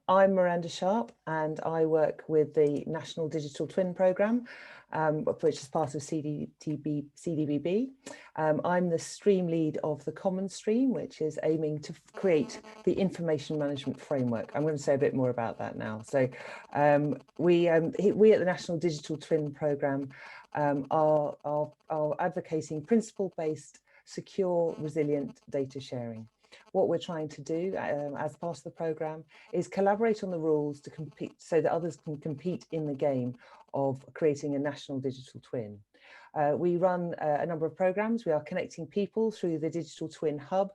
I'm Miranda Sharp, and I work with the National Digital Twin Programme, which is part of CDBB. I'm the stream lead of the Common Stream, which is aiming to create the information management framework. I'm going to say a bit more about that now. So we at the National Digital Twin Programme are advocating principle-based, secure, resilient data sharing. What we're trying to do as part of the programme is collaborate on the rules to compete so that others can compete in the game of creating a national digital twin. We run a number of programmes. We are connecting people through the Digital Twin Hub,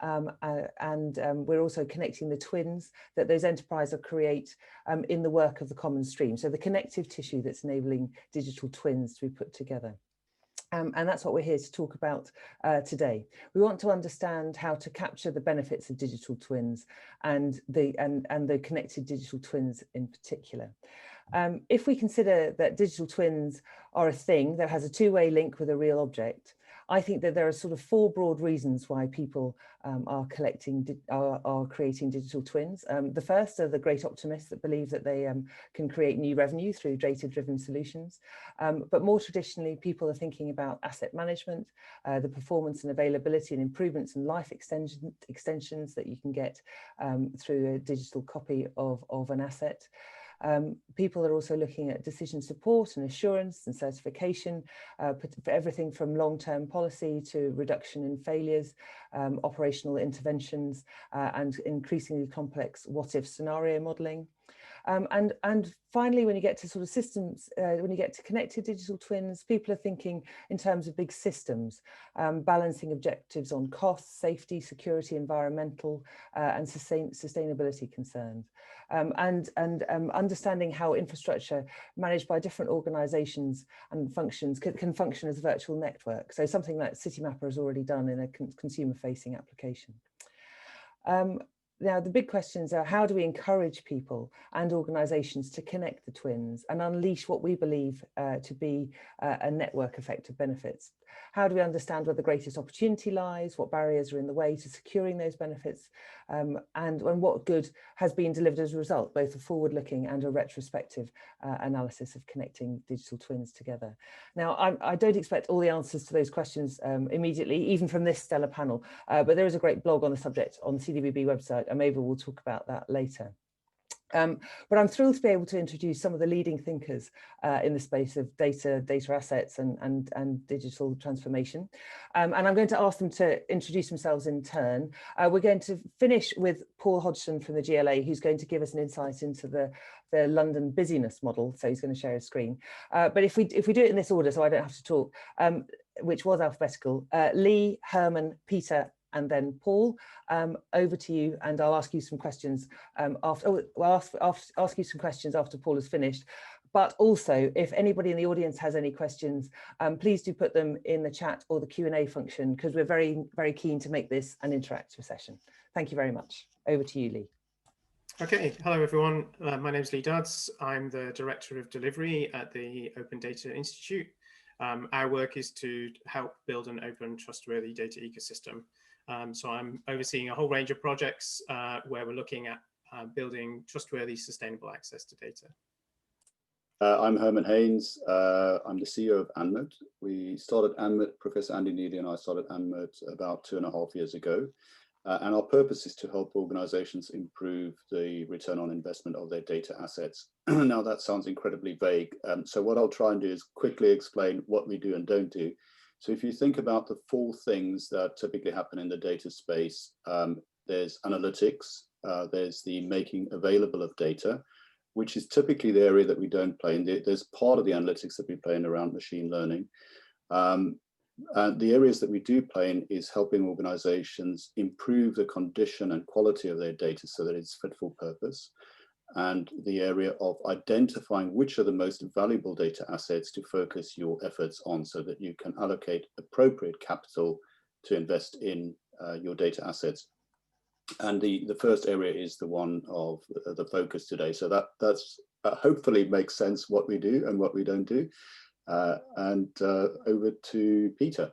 and we're also connecting the twins that those enterprises create in the work of the Common Stream. So the connective tissue that's enabling digital twins to be put together. And that's what we're here to talk about today. We want to understand how to capture the benefits of digital twins and the connected digital twins in particular. If we consider that digital twins are a thing that has a two-way link with a real object, I think that there are sort of four broad reasons why people are creating digital twins. The first are the great optimists that believe that they can create new revenue through data-driven solutions. But more traditionally, people are thinking about asset management, the performance and availability and improvements in life extensions that you can get through a digital copy of an asset. People are also looking at decision support and assurance and certification for everything from long-term policy to reduction in failures, operational interventions, and increasingly complex what-if scenario modelling. And finally, when you get to sort of systems, when you get to connected digital twins, people are thinking in terms of big systems, balancing objectives on cost, safety, security, environmental, and sustainability concerns, and understanding how infrastructure managed by different organisations and functions can function as a virtual network. So something that CityMapper has already done in a consumer-facing application. Now, the big questions are, how do we encourage people and organisations to connect the twins and unleash what we believe to be a network effect of benefits? How do we understand where the greatest opportunity lies, what barriers are in the way to securing those benefits, and what good has been delivered as a result, both a forward-looking and a retrospective analysis of connecting digital twins together? Now, I don't expect all the answers to those questions immediately, even from this stellar panel, but there is a great blog on the subject on the CDBB website, and maybe we'll talk about that later. But I'm thrilled to be able to introduce some of the leading thinkers in the space of data assets and digital transformation. And I'm going to ask them to introduce themselves in turn. We're going to finish with Paul Hodgson from the GLA, who's going to give us an insight into the London busyness model. So he's going to share his screen. But if we do it in this order, so I don't have to talk, which was alphabetical, Leigh, Herman, Peter, and then Paul, over to you, and I'll ask you some questions ask you some questions after Paul has finished. But also, if anybody in the audience has any questions, please do put them in the chat or the Q&A function, because we're very, very keen to make this an interactive session. Thank you very much. Over to you, Leigh. Okay, hello everyone. My name is Leigh Dodds. I'm the Director of Delivery at the Open Data Institute. Our work is to help build an open, trustworthy data ecosystem. So I'm overseeing a whole range of projects where we're looking at building trustworthy, sustainable access to data. I'm Herman Heynes. I'm the CEO of Anmut. We started Anmut, Professor Andy Neely and I started Anmut about 2.5 years ago. And our purpose is to help organizations improve the return on investment of their data assets. Now that sounds incredibly vague. So what I'll try and do is quickly explain what we do and don't do. So if you think about the four things that typically happen in the data space, there's analytics, there's the making available of data, which is typically the area that we don't play in. There's part of the analytics that we play in around machine learning. And the areas that we do play in is helping organizations improve the condition and quality of their data so that it's fit for purpose. And the area of identifying which are the most valuable data assets to focus your efforts on so that you can allocate appropriate capital to invest in your data assets. And the first area is the one of the focus today. So that's hopefully makes sense what we do and what we don't do. And over to Peter.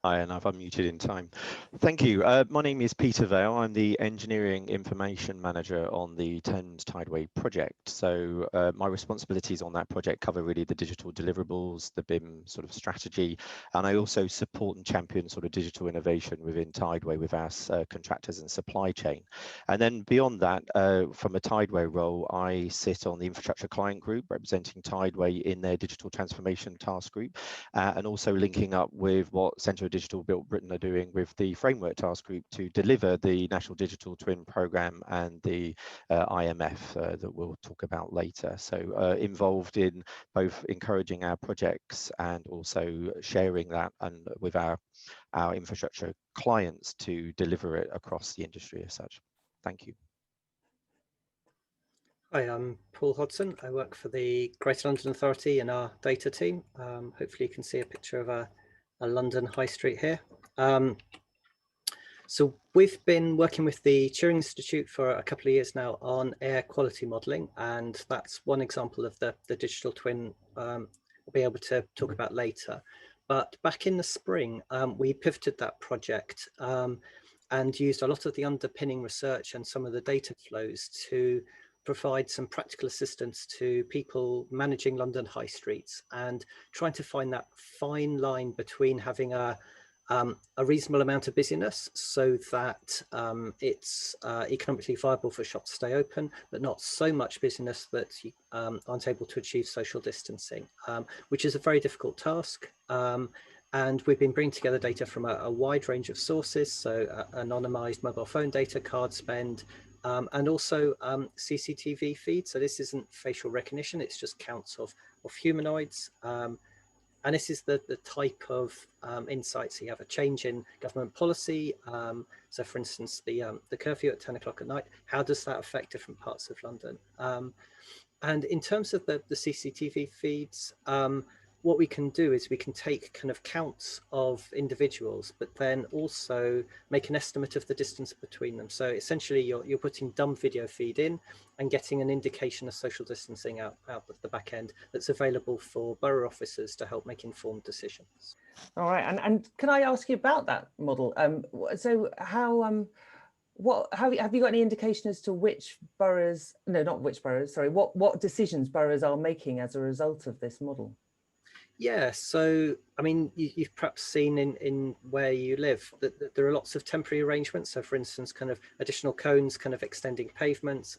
Hi, and I've unmuted in time. Thank you. My name is Peter Vale. I'm the Engineering Information Manager on the Thames Tideway project. So my responsibilities on that project cover really the digital deliverables, the BIM sort of strategy, and I also support and champion sort of digital innovation within Tideway with our contractors and supply chain. And then beyond that, from a Tideway role, I sit on the infrastructure client group representing Tideway in their digital transformation task group, and also linking up with what Centre of Digital Built Britain are doing with the framework task group to deliver the National Digital Twin Programme and the IMF that we'll talk about later. So involved in both encouraging our projects and also sharing that and with our infrastructure clients to deliver it across the industry as such. Thank you. Hi, I'm Paul Hodgson. I work for the Greater London Authority in our data team. Hopefully you can see a picture of a London high street here. So we've been working with the Turing Institute for a couple of years now on air quality modelling, and that's one example of the digital twin we'll be able to talk about later. But back in the spring, we pivoted that project and used a lot of the underpinning research and some of the data flows to provide some practical assistance to people managing London high streets and trying to find that fine line between having a reasonable amount of busyness so that it's economically viable for shops to stay open, but not so much busyness that you aren't able to achieve social distancing, which is a very difficult task. And we've been bringing together data from a wide range of sources, so anonymized mobile phone data, card spend, and also CCTV feeds. So this isn't facial recognition, it's just counts of humanoids. And this is the type of insights. So you have a change in government policy. So for instance, the curfew at 10 o'clock at night, how does that affect different parts of London? And in terms of the CCTV feeds, what we can do is we can take kind of counts of individuals, but then also make an estimate of the distance between them. So essentially you're putting dumb video feed in and getting an indication of social distancing out of the back end that's available for borough officers to help make informed decisions. All right, and can I ask you about that model? So how have you got any indication as to which boroughs, no, not which boroughs, sorry, what decisions boroughs are making as a result of this model? Yeah, so I mean, you've perhaps seen in where you live that there are lots of temporary arrangements. So for instance, kind of additional cones, kind of extending pavements,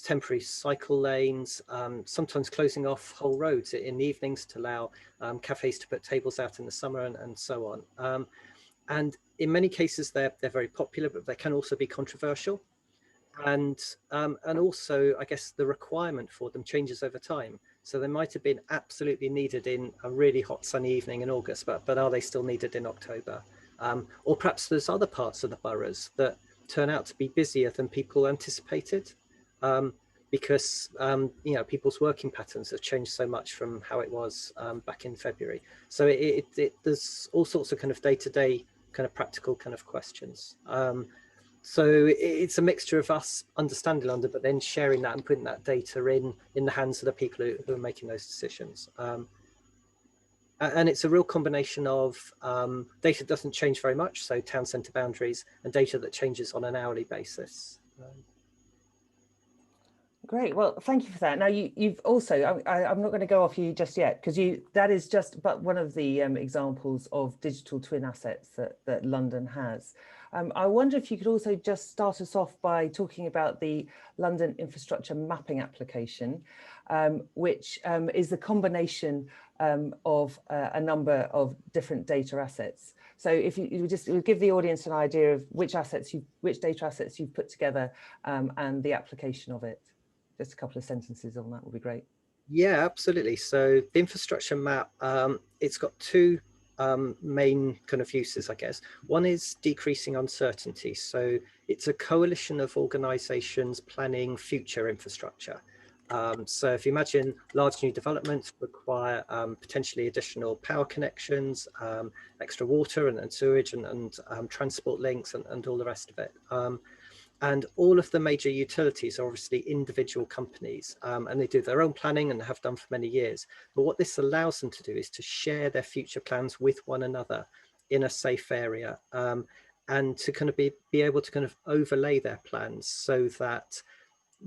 temporary cycle lanes, sometimes closing off whole roads in the evenings to allow cafes to put tables out in the summer and so on. And in many cases, they're very popular, but they can also be controversial. And also, I guess, the requirement for them changes over time. So they might have been absolutely needed in a really hot sunny evening in August, but are they still needed in October? Or perhaps there's other parts of the boroughs that turn out to be busier than people anticipated, because you know, people's working patterns have changed so much from how it was back in February. So there's all sorts of kind of day-to-day kind of practical kind of questions. So it's a mixture of us understanding London, but then sharing that and putting that data in the hands of the people who are making those decisions. And it's a real combination of data that doesn't change very much, so town centre boundaries, and data that changes on an hourly basis. Great, well, thank you for that. Now you've also, I'm not going to go off you just yet, because that is just but one of the examples of digital twin assets that London has. I wonder if you could also just start us off by talking about the London Infrastructure Mapping application, which is the combination of a number of different data assets. So if you just give the audience an idea of which data assets you've put together and the application of it. Just a couple of sentences on that would be great. Yeah, absolutely. So the infrastructure map, it's got two main kind of uses, I guess. One is decreasing uncertainty. So it's a coalition of organizations planning future infrastructure. So if you imagine large new developments require potentially additional power connections, extra water and sewage and transport links and all the rest of it. And all of the major utilities are obviously individual companies, and they do their own planning and have done for many years. But what this allows them to do is to share their future plans with one another in a safe area, and to kind of be able to kind of overlay their plans so that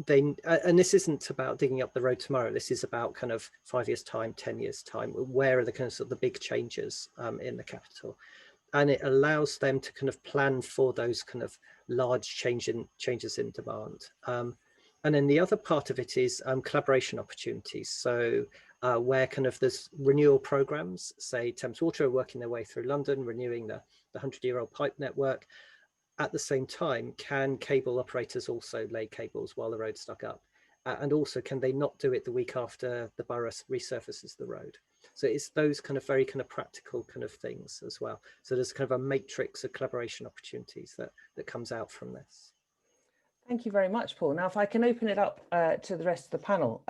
they, and this isn't about digging up the road tomorrow, this is about kind of 5 years time, 10 years time, where are the kind of, sort of the big changes in the capital. And it allows them to kind of plan for those kind of large changes in demand. And then the other part of it is collaboration opportunities. So where kind of there's renewal programs, say Thames Water are working their way through London, renewing the 100-year-old pipe network. At the same time, can cable operators also lay cables while the road's stuck up? And also, can they not do it the week after the borough resurfaces the road? So it's those kind of very kind of practical kind of things as well. So there's kind of a matrix of collaboration opportunities that comes out from this. Thank you very much, Paul. Now, if I can open it up to the rest of the panel.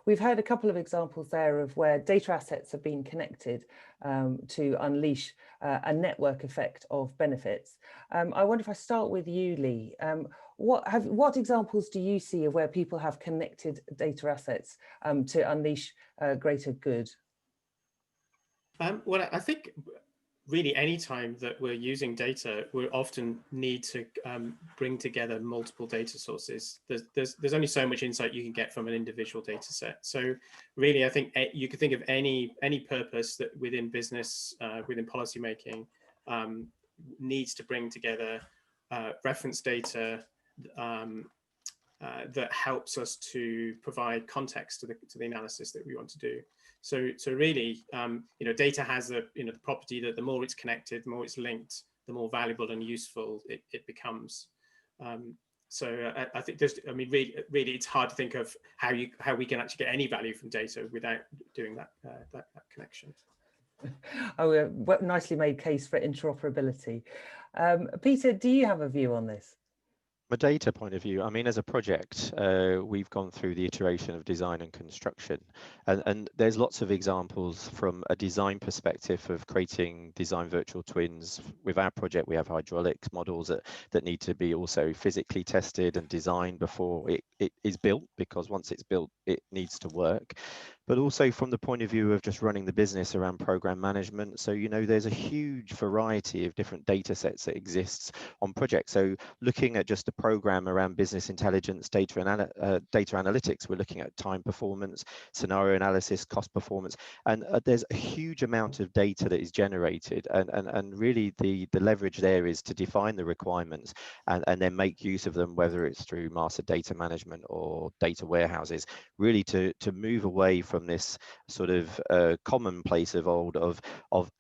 We've heard a couple of examples there of where data assets have been connected to unleash a network effect of benefits. I wonder if I start with you, Leigh. What examples do you see of where people have connected data assets to unleash greater good? Well, I think really any time that we're using data, we often need to bring together multiple data sources. There's only so much insight you can get from an individual data set. So really, I think you could think of any purpose that within business, within policymaking, needs to bring together reference data that helps us to provide context to the analysis that we want to do. So really, data has the property that the more it's connected, the more it's linked, the more valuable and useful it becomes. So I think really, it's hard to think of how we can actually get any value from data without doing that connection. Oh, nicely made case for interoperability. Peter, do you have a view on this? From a data point of view, I mean, as a project, we've gone through the iteration of design and construction, and there's lots of examples from a design perspective of creating design virtual twins. With our project, we have hydraulics models that need to be also physically tested and designed before it is built, because once it's built, it needs to work. But also from the point of view of just running the business around program management. So, there's a huge variety of different data sets that exists on projects. So looking at just a program around business intelligence, data analytics, we're looking at time performance, scenario analysis, cost performance, and there's a huge amount of data that is generated. And really the leverage there is to define the requirements and then make use of them, whether it's through master data management or data warehouses, really to move away from this sort of commonplace of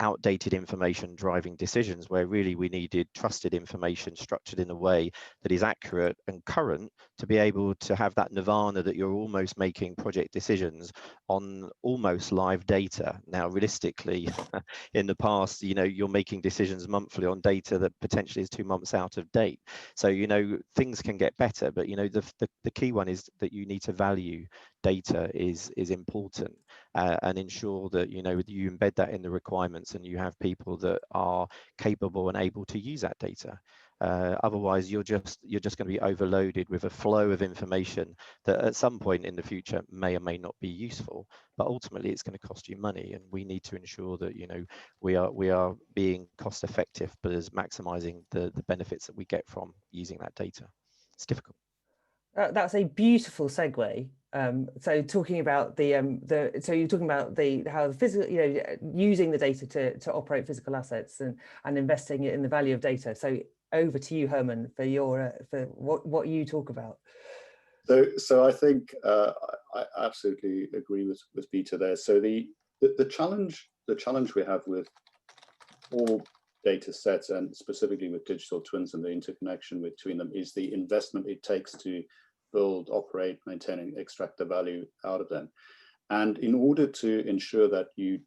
outdated information driving decisions, where really we needed trusted information structured in a way that is accurate and current to be able to have that nirvana that you're almost making project decisions on almost live data. Now, realistically, in the past, you're making decisions monthly on data that potentially is 2 months out of date. So, things can get better, but, the key one is that you need to value data is important and ensure that you embed that in the requirements and you have people that are capable and able to use that data. Otherwise, you're just going to be overloaded with a flow of information that at some point in the future may or may not be useful, but ultimately it's going to cost you money, and we need to ensure that we are being cost effective, but as maximizing the benefits that we get from using that data. It's difficult. That's a beautiful segue. So talking about so you're talking about how the physical, using the data to operate physical assets and investing it in the value of data. So over to you, Herman, for what you talk about. So I think I absolutely agree with Peter there. So the challenge we have with all data sets, and specifically with digital twins and the interconnection between them, is the investment it takes to build, operate, maintain, and extract the value out of them. And in order to ensure that you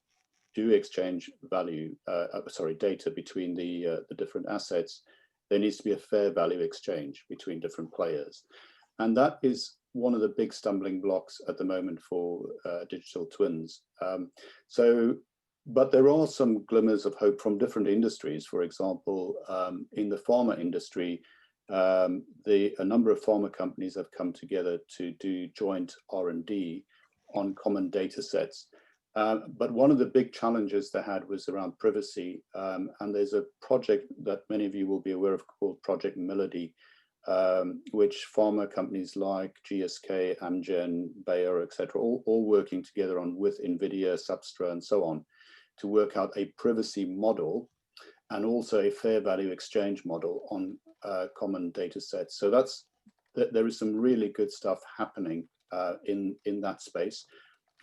do exchange data between the different assets, there needs to be a fair value exchange between different players. And that is one of the big stumbling blocks at the moment for digital twins. But there are some glimmers of hope from different industries. For example, in the pharma industry, a number of pharma companies have come together to do joint R&D on common data sets. But one of the big challenges they had was around privacy. And there's a project that many of you will be aware of called Project Melody, which pharma companies like GSK, Amgen, Bayer, etc., all working together on with NVIDIA, Substra, and so on, to work out a privacy model and also a fair value exchange model on common data sets. So there is some really good stuff happening in that space.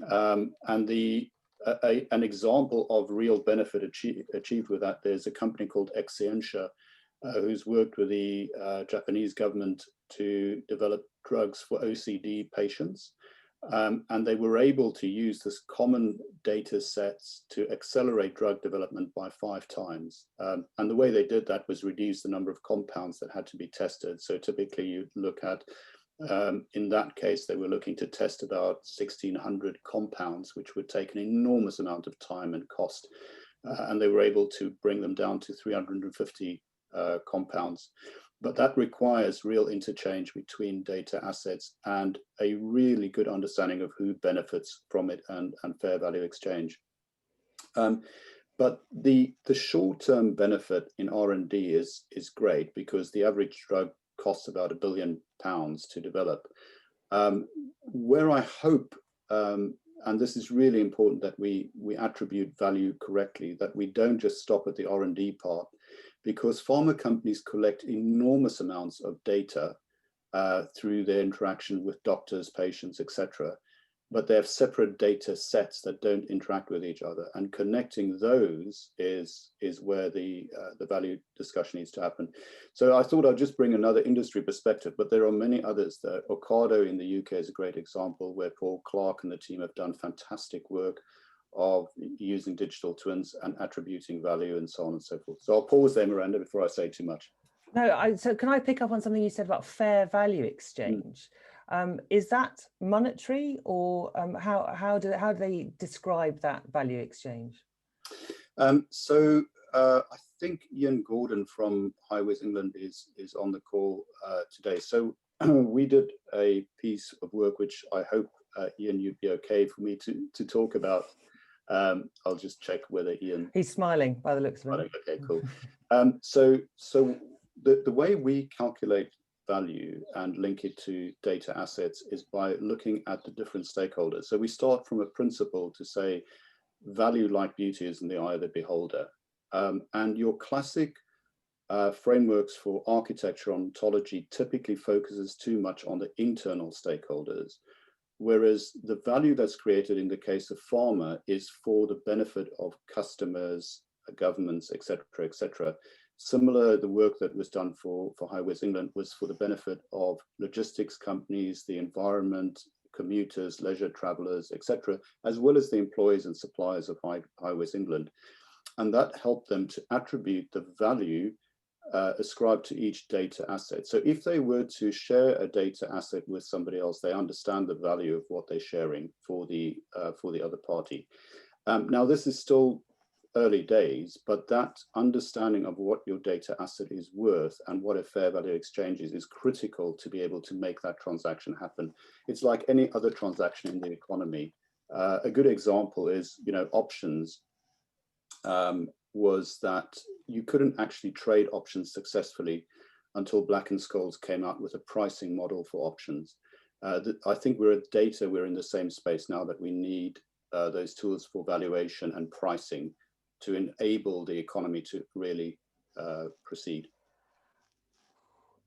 And an example of real benefit achieved with that, there's a company called Exscientia, who's worked with the Japanese government to develop drugs for OCD patients. And they were able to use this common data sets to accelerate drug development by 5 times. And the way they did that was reduce the number of compounds that had to be tested. So typically you look at, in that case, they were looking to test about 1,600 compounds, which would take an enormous amount of time and cost. And they were able to bring them down to 350 compounds. But that requires real interchange between data assets and a really good understanding of who benefits from it and fair value exchange. But the short-term benefit in R&D is great, because the average drug costs about £1 billion to develop. Where I hope, and this is really important, that we attribute value correctly, that we don't just stop at the R&D part, because pharma companies collect enormous amounts of data through their interaction with doctors, patients, etc. But they have separate data sets that don't interact with each other, and connecting those is where the value discussion needs to happen. So I thought I'd just bring another industry perspective, but there are many others. Ocado in the UK is a great example, where Paul Clark and the team have done fantastic work of using digital twins and attributing value and so on and so forth. So I'll pause there, Miranda, before I say too much. No, so can I pick up on something you said about fair value exchange? Is that monetary, or how do they describe that value exchange? So I think Ian Gordon from Highways England is on the call today. So we did a piece of work which I hope, Ian, you'd be okay for me to talk about. I'll just check whether Ian... He's smiling by the looks of it. Okay, cool. So the way we calculate value and link it to data assets is by looking at the different stakeholders. So we start from a principle to say value, like beauty, is in the eye of the beholder. And your classic frameworks for architecture ontology typically focuses too much on the internal stakeholders, whereas the value that's created in the case of pharma is for the benefit of customers, governments, etc., etc. Similar, the work that was done for Highways England was for the benefit of logistics companies, the environment, commuters, leisure travelers, etc., as well as the employees and suppliers of Highways England. And that helped them to attribute the value ascribed to each data asset. So if they were to share a data asset with somebody else, they understand the value of what they're sharing for the other party. Now, this is still early days, but that understanding of what your data asset is worth and what a fair value exchange is critical to be able to make that transaction happen. It's like any other transaction in the economy. A good example is, options. Was that you couldn't actually trade options successfully until Black & Scholes came out with a pricing model for options. I think we're in the same space now, that we need those tools for valuation and pricing to enable the economy to really proceed.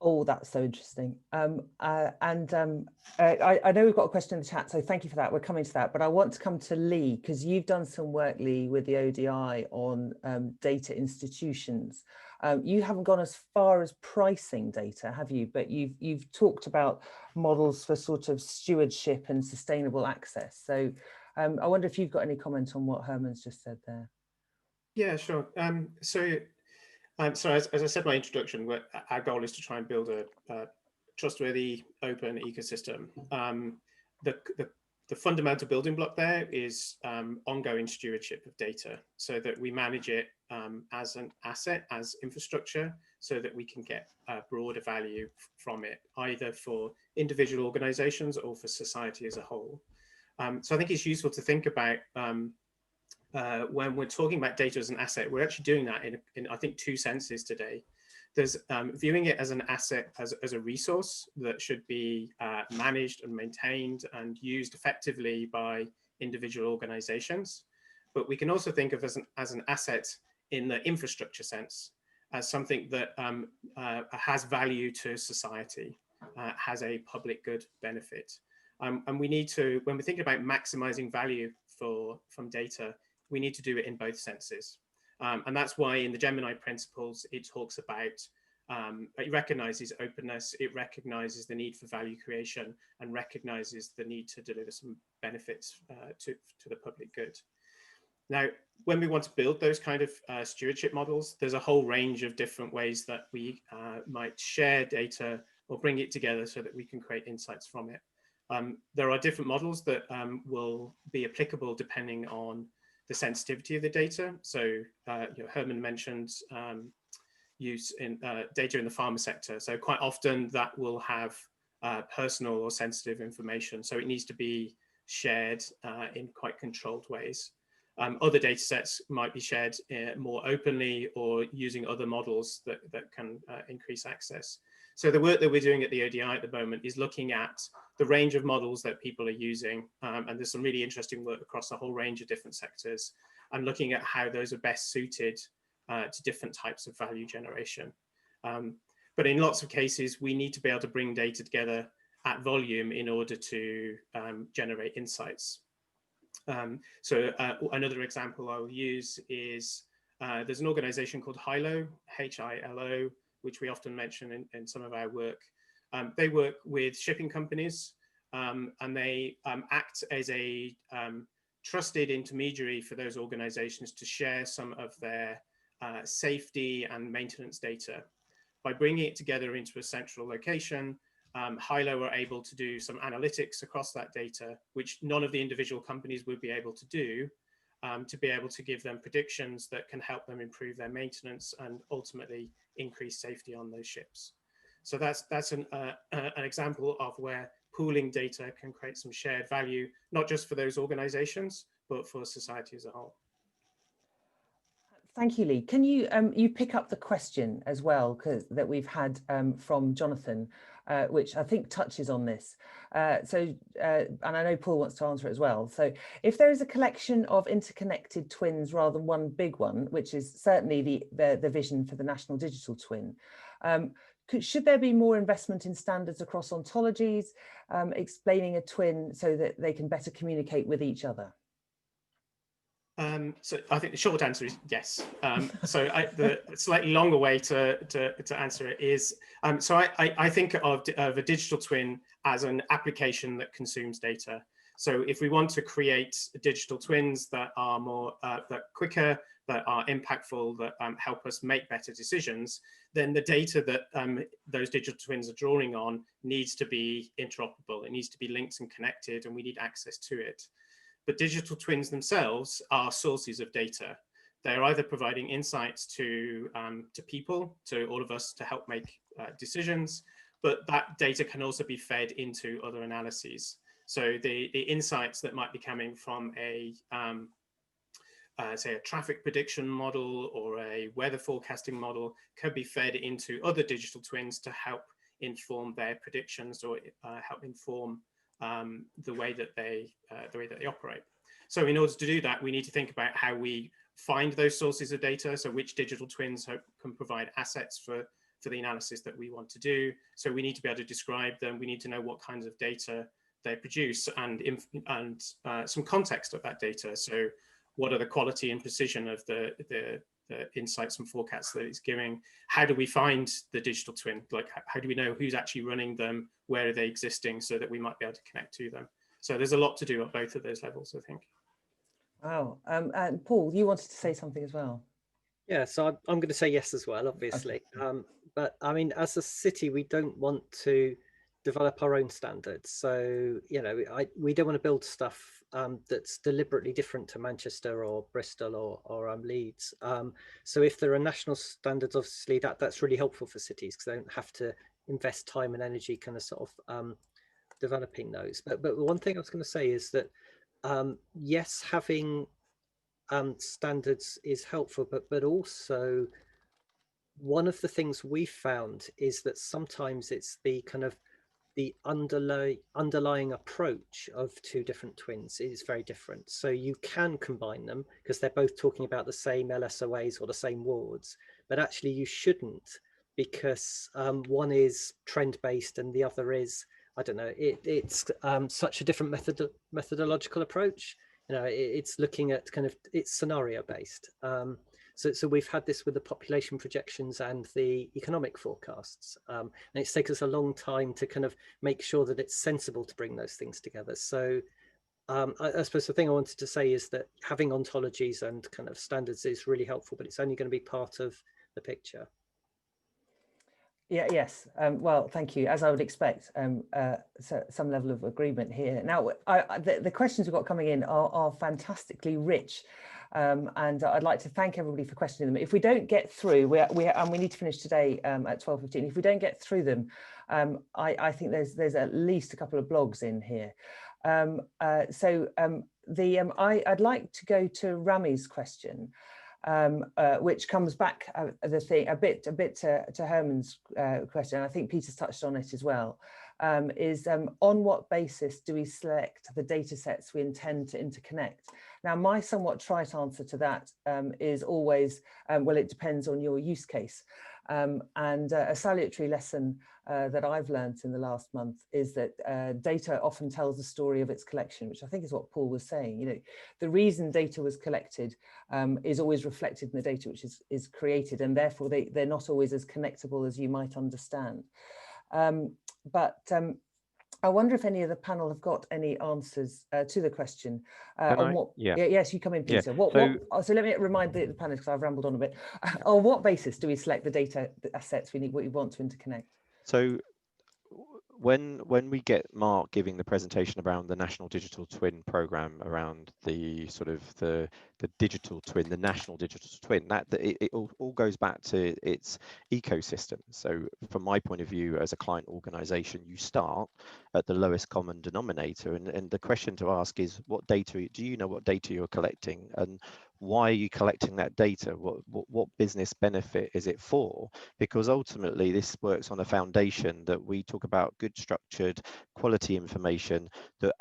Oh, that's so interesting. I know we've got a question in the chat, so thank you for that. We're coming to that, but I want to come to Leigh, because you've done some work, Leigh, with the ODI on data institutions. You haven't gone as far as pricing data, have you? But you've talked about models for sort of stewardship and sustainable access. So I wonder if you've got any comment on what Herman's just said there. Yeah, sure. So as I said in my introduction, our goal is to try and build a trustworthy, open ecosystem. The the fundamental building block there is ongoing stewardship of data, so that we manage it as an asset, as infrastructure, so that we can get broader value from it, either for individual organizations or for society as a whole. So I think it's useful to think about when we're talking about data as an asset, we're actually doing that in I think, two senses today. There's viewing it as an asset, as a resource that should be managed and maintained and used effectively by individual organizations. But we can also think of as an asset in the infrastructure sense, as something that has value to society, has a public good benefit. And we need to, when we think about maximizing value from data, we need to do it in both senses. And that's why in the Gemini principles, it talks about, it recognizes openness, it recognizes the need for value creation, and recognizes the need to deliver some benefits to the public good. Now, when we want to build those kind of stewardship models, there's a whole range of different ways that we might share data or bring it together so that we can create insights from it. There are different models that will be applicable depending on the sensitivity of the data. So Herman mentioned use in data in the pharma sector. So quite often that will have personal or sensitive information. So it needs to be shared in quite controlled ways. Other data sets might be shared more openly or using other models that can increase access. So the work that we're doing at the ODI at the moment is looking at the range of models that people are using. And there's some really interesting work across a whole range of different sectors, and looking at how those are best suited to different types of value generation. But in lots of cases, we need to be able to bring data together at volume in order to generate insights. So another example I'll use is there's an organization called Hilo, H-I-L-O, which we often mention in some of our work. They work with shipping companies, and they act as a trusted intermediary for those organizations to share some of their safety and maintenance data. By bringing it together into a central location, Hilo are able to do some analytics across that data, which none of the individual companies would be able to do, to be able to give them predictions that can help them improve their maintenance and ultimately increase safety on those ships. So that's an example of where pooling data can create some shared value, not just for those organizations, but for society as a whole. Thank you, Leigh. Can you you pick up the question as well that we've had from Jonathan, which I think touches on this. And I know Paul wants to answer it as well. So if there is a collection of interconnected twins rather than one big one, which is certainly the vision for the National Digital Twin, should there be more investment in standards across ontologies, explaining a twin so that they can better communicate with each other? So I think the short answer is yes. So the slightly longer way to answer it is, so I think of a digital twin as an application that consumes data. So if we want to create digital twins that are more that quicker, that are impactful, that help us make better decisions, then the data that those digital twins are drawing on needs to be interoperable. It needs to be linked and connected, and we need access to it. But digital twins themselves are sources of data. They're either providing insights to people, to all of us, to help make decisions, but that data can also be fed into other analyses. So the insights that might be coming from say a traffic prediction model or a weather forecasting model could be fed into other digital twins to help inform their predictions or help inform the way that they operate. So in order to do that, we need to think about how we find those sources of data. So which digital twins can provide assets for the analysis that we want to do. So we need to be able to describe them. We need to know what kinds of data they produce and some context of that data. So what are the quality and precision of the insights and forecasts that it's giving? How do we find the digital twin? Like, how do we know who's actually running them? Where are they existing, so that we might be able to connect to them? So there's a lot to do at both of those levels, I think. Wow. And Paul, you wanted to say something as well. Yeah, so I'm going to say yes as well, obviously. Okay. But I mean, as a city, we don't want to develop our own standards. So, you know, we don't want to build stuff that's deliberately different to Manchester or Bristol or Leeds. So if there are national standards, obviously that's really helpful for cities because they don't have to invest time and energy kind of sort of developing those. But one thing I was going to say is that yes, having standards is helpful, but also one of the things we found is that sometimes it's the kind of the underlying approach of two different twins is very different. So you can combine them because they're both talking about the same LSOAs or the same wards, but actually you shouldn't, because one is trend-based and the other is, I don't know, it's such a different methodological approach. You know, it's looking at kind of, it's scenario-based. So we've had this with the population projections and the economic forecasts. And it's taken us a long time to kind of make sure that it's sensible to bring those things together. So I suppose the thing I wanted to say is that having ontologies and kind of standards is really helpful, but it's only going to be part of the picture. Yeah, yes. Well, thank you. As I would expect, so some level of agreement here. Now, the questions we've got coming in are fantastically rich. And I'd like to thank everybody for questioning them. If we don't get through, we need to finish today at 12:15. If we don't get through them, I think there's at least a couple of blogs in here. I'd like to go to Rami's question, which comes back a bit to Herman's question. I think Peter's touched on it as well. On what basis do we select the data sets we intend to interconnect? Now, my somewhat trite answer to that is always, well, it depends on your use case. And a salutary lesson that I've learned in the last month is that data often tells the story of its collection, which I think is what Paul was saying. You know, the reason data was collected is always reflected in the data which is created, and therefore they're not always as connectable as you might understand. I wonder if any of the panel have got any answers to the question on what. Yeah. Yes, you come in, Peter. Yeah. So let me remind the panelists, because I've rambled on a bit. On what basis do we select the data assets we want to interconnect? So when we get Mark giving the presentation around the National Digital Twin program, around the sort of the digital twin, the national digital twin, it all goes back to its ecosystem. So from my point of view as a client organization, you start at the lowest common denominator, and the question to ask is, what data do you know, what data you're collecting, and why are you collecting that data? What business benefit is it for? Because ultimately this works on a foundation that we talk about good structured quality information, that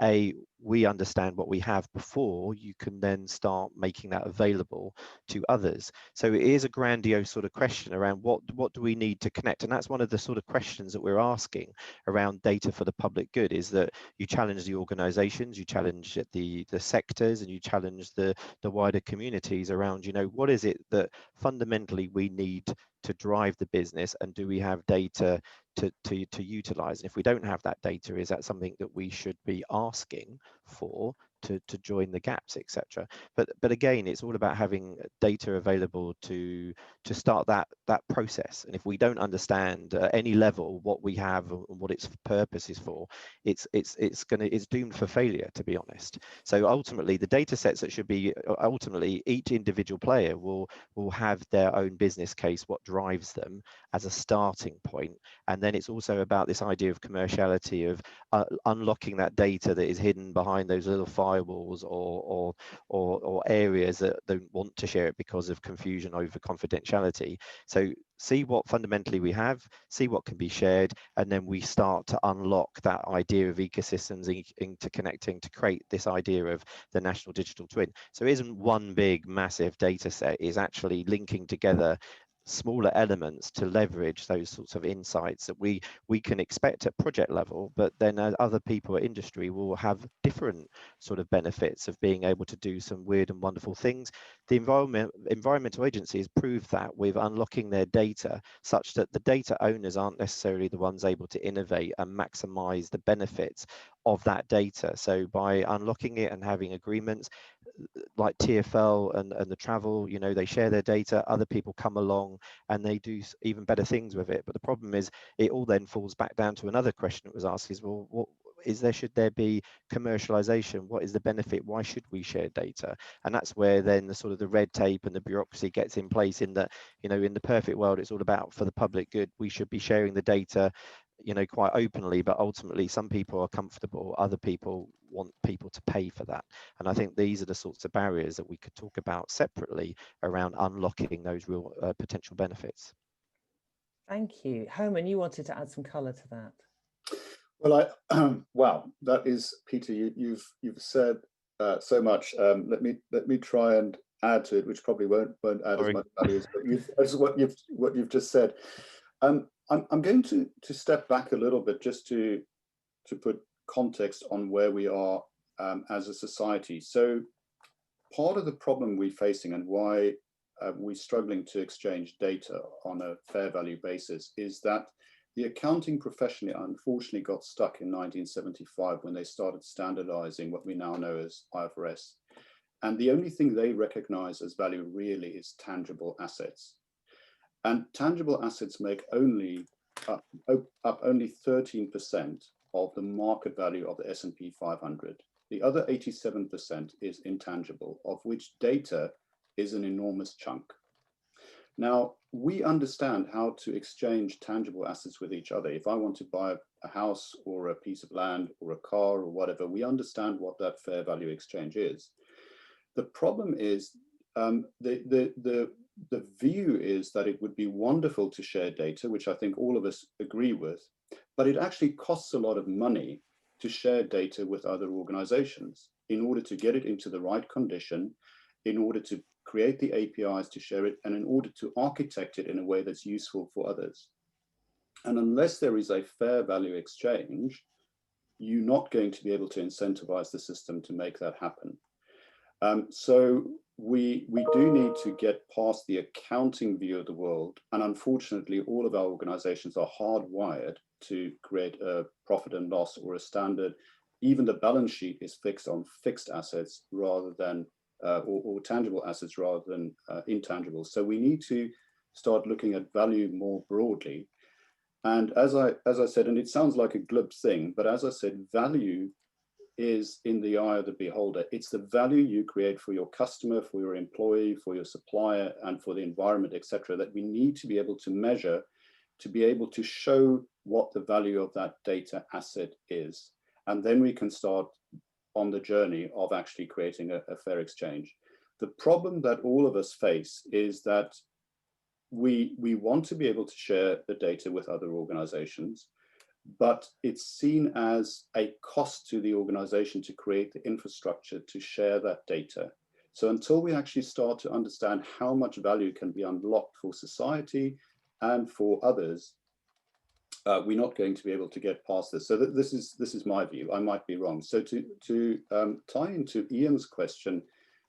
we understand what we have before you can then start making that available to others. So it is a grandiose sort of question around what do we need to connect, and that's one of the sort of questions that we're asking around data for the public good, is that you challenge the organizations, you challenge the sectors, and you challenge the wider communities around, you know, what is it that fundamentally we need to drive the business, and do we have data to utilize? And if we don't have that data, is that something that we should be asking for to join the gaps, etc. But again, it's all about having data available to start that process. And if we don't understand at any level what we have and what its purpose is for, it's doomed for failure, to be honest. So ultimately, the data sets that should be, ultimately each individual player will have their own business case, what drives them as a starting point. And then it's also about this idea of commerciality, of unlocking that data that is hidden behind those little firewalls or areas that don't want to share it because of confusion over confidentiality. So see what fundamentally we have, see what can be shared, and then we start to unlock that idea of ecosystems interconnecting to create this idea of the national digital twin. So it isn't one big massive data set, it's actually linking together smaller elements to leverage those sorts of insights that we can expect at project level, but then other people at industry will have different sort of benefits of being able to do some weird and wonderful things. The environmental agencies prove that with unlocking their data such that the data owners aren't necessarily the ones able to innovate and maximize the benefits of that data. So by unlocking it and having agreements, like TfL and the travel, you know, they share their data, other people come along and they do even better things with it. But the problem is it all then falls back down to another question that was asked is, well, what is there, should there be commercialization? What is the benefit? Why should we share data? And that's where then the sort of the red tape and the bureaucracy gets in place, in that, you know, in the perfect world, it's all about for the public good. We should be sharing the data, you know, quite openly, but ultimately some people are comfortable, other people want people to pay for that. And I think these are the sorts of barriers that we could talk about separately around unlocking those real potential benefits. Thank you. Herman, you wanted to add some colour to that. Well, wow, that is, Peter, you've said so much. Let me try and add to it, which probably won't add as much value as what you've just said. I'm going to step back a little bit just to put context on where we are as a society. So part of the problem we're facing and why we're struggling to exchange data on a fair value basis is that the accounting profession unfortunately got stuck in 1975 when they started standardizing what we now know as IFRS. And the only thing they recognize as value really is tangible assets. And tangible assets make only up only 13% of the market value of the S&P 500. The other 87% is intangible, of which data is an enormous chunk. Now, we understand how to exchange tangible assets with each other. If I want to buy a house or a piece of land or a car or whatever, we understand what that fair value exchange is. The problem is the view is that it would be wonderful to share data, which I think all of us agree with, but it actually costs a lot of money to share data with other organizations in order to get it into the right condition, in order to create the APIs to share it, and in order to architect it in a way that's useful for others. And unless there is a fair value exchange, you're not going to be able to incentivize the system to make that happen. So we do need to get past the accounting view of the world. And unfortunately, all of our organizations are hardwired to create a profit and loss or a standard. Even the balance sheet is fixed on fixed assets rather than, or tangible assets rather than intangible. So we need to start looking at value more broadly. And as I said, and it sounds like a glib thing, but as I said, value is in the eye of the beholder. It's the value you create for your customer, for your employee, for your supplier, and for the environment, etc., that we need to be able to measure, to be able to show what the value of that data asset is. And then we can start on the journey of actually creating a fair exchange. The problem that all of us face is that we want to be able to share the data with other organizations, but it's seen as a cost to the organization to create the infrastructure to share that data. So until we actually start to understand how much value can be unlocked for society and for others, we're not going to be able to get past this. So this is my view. I might be wrong. So to tie into Ian's question,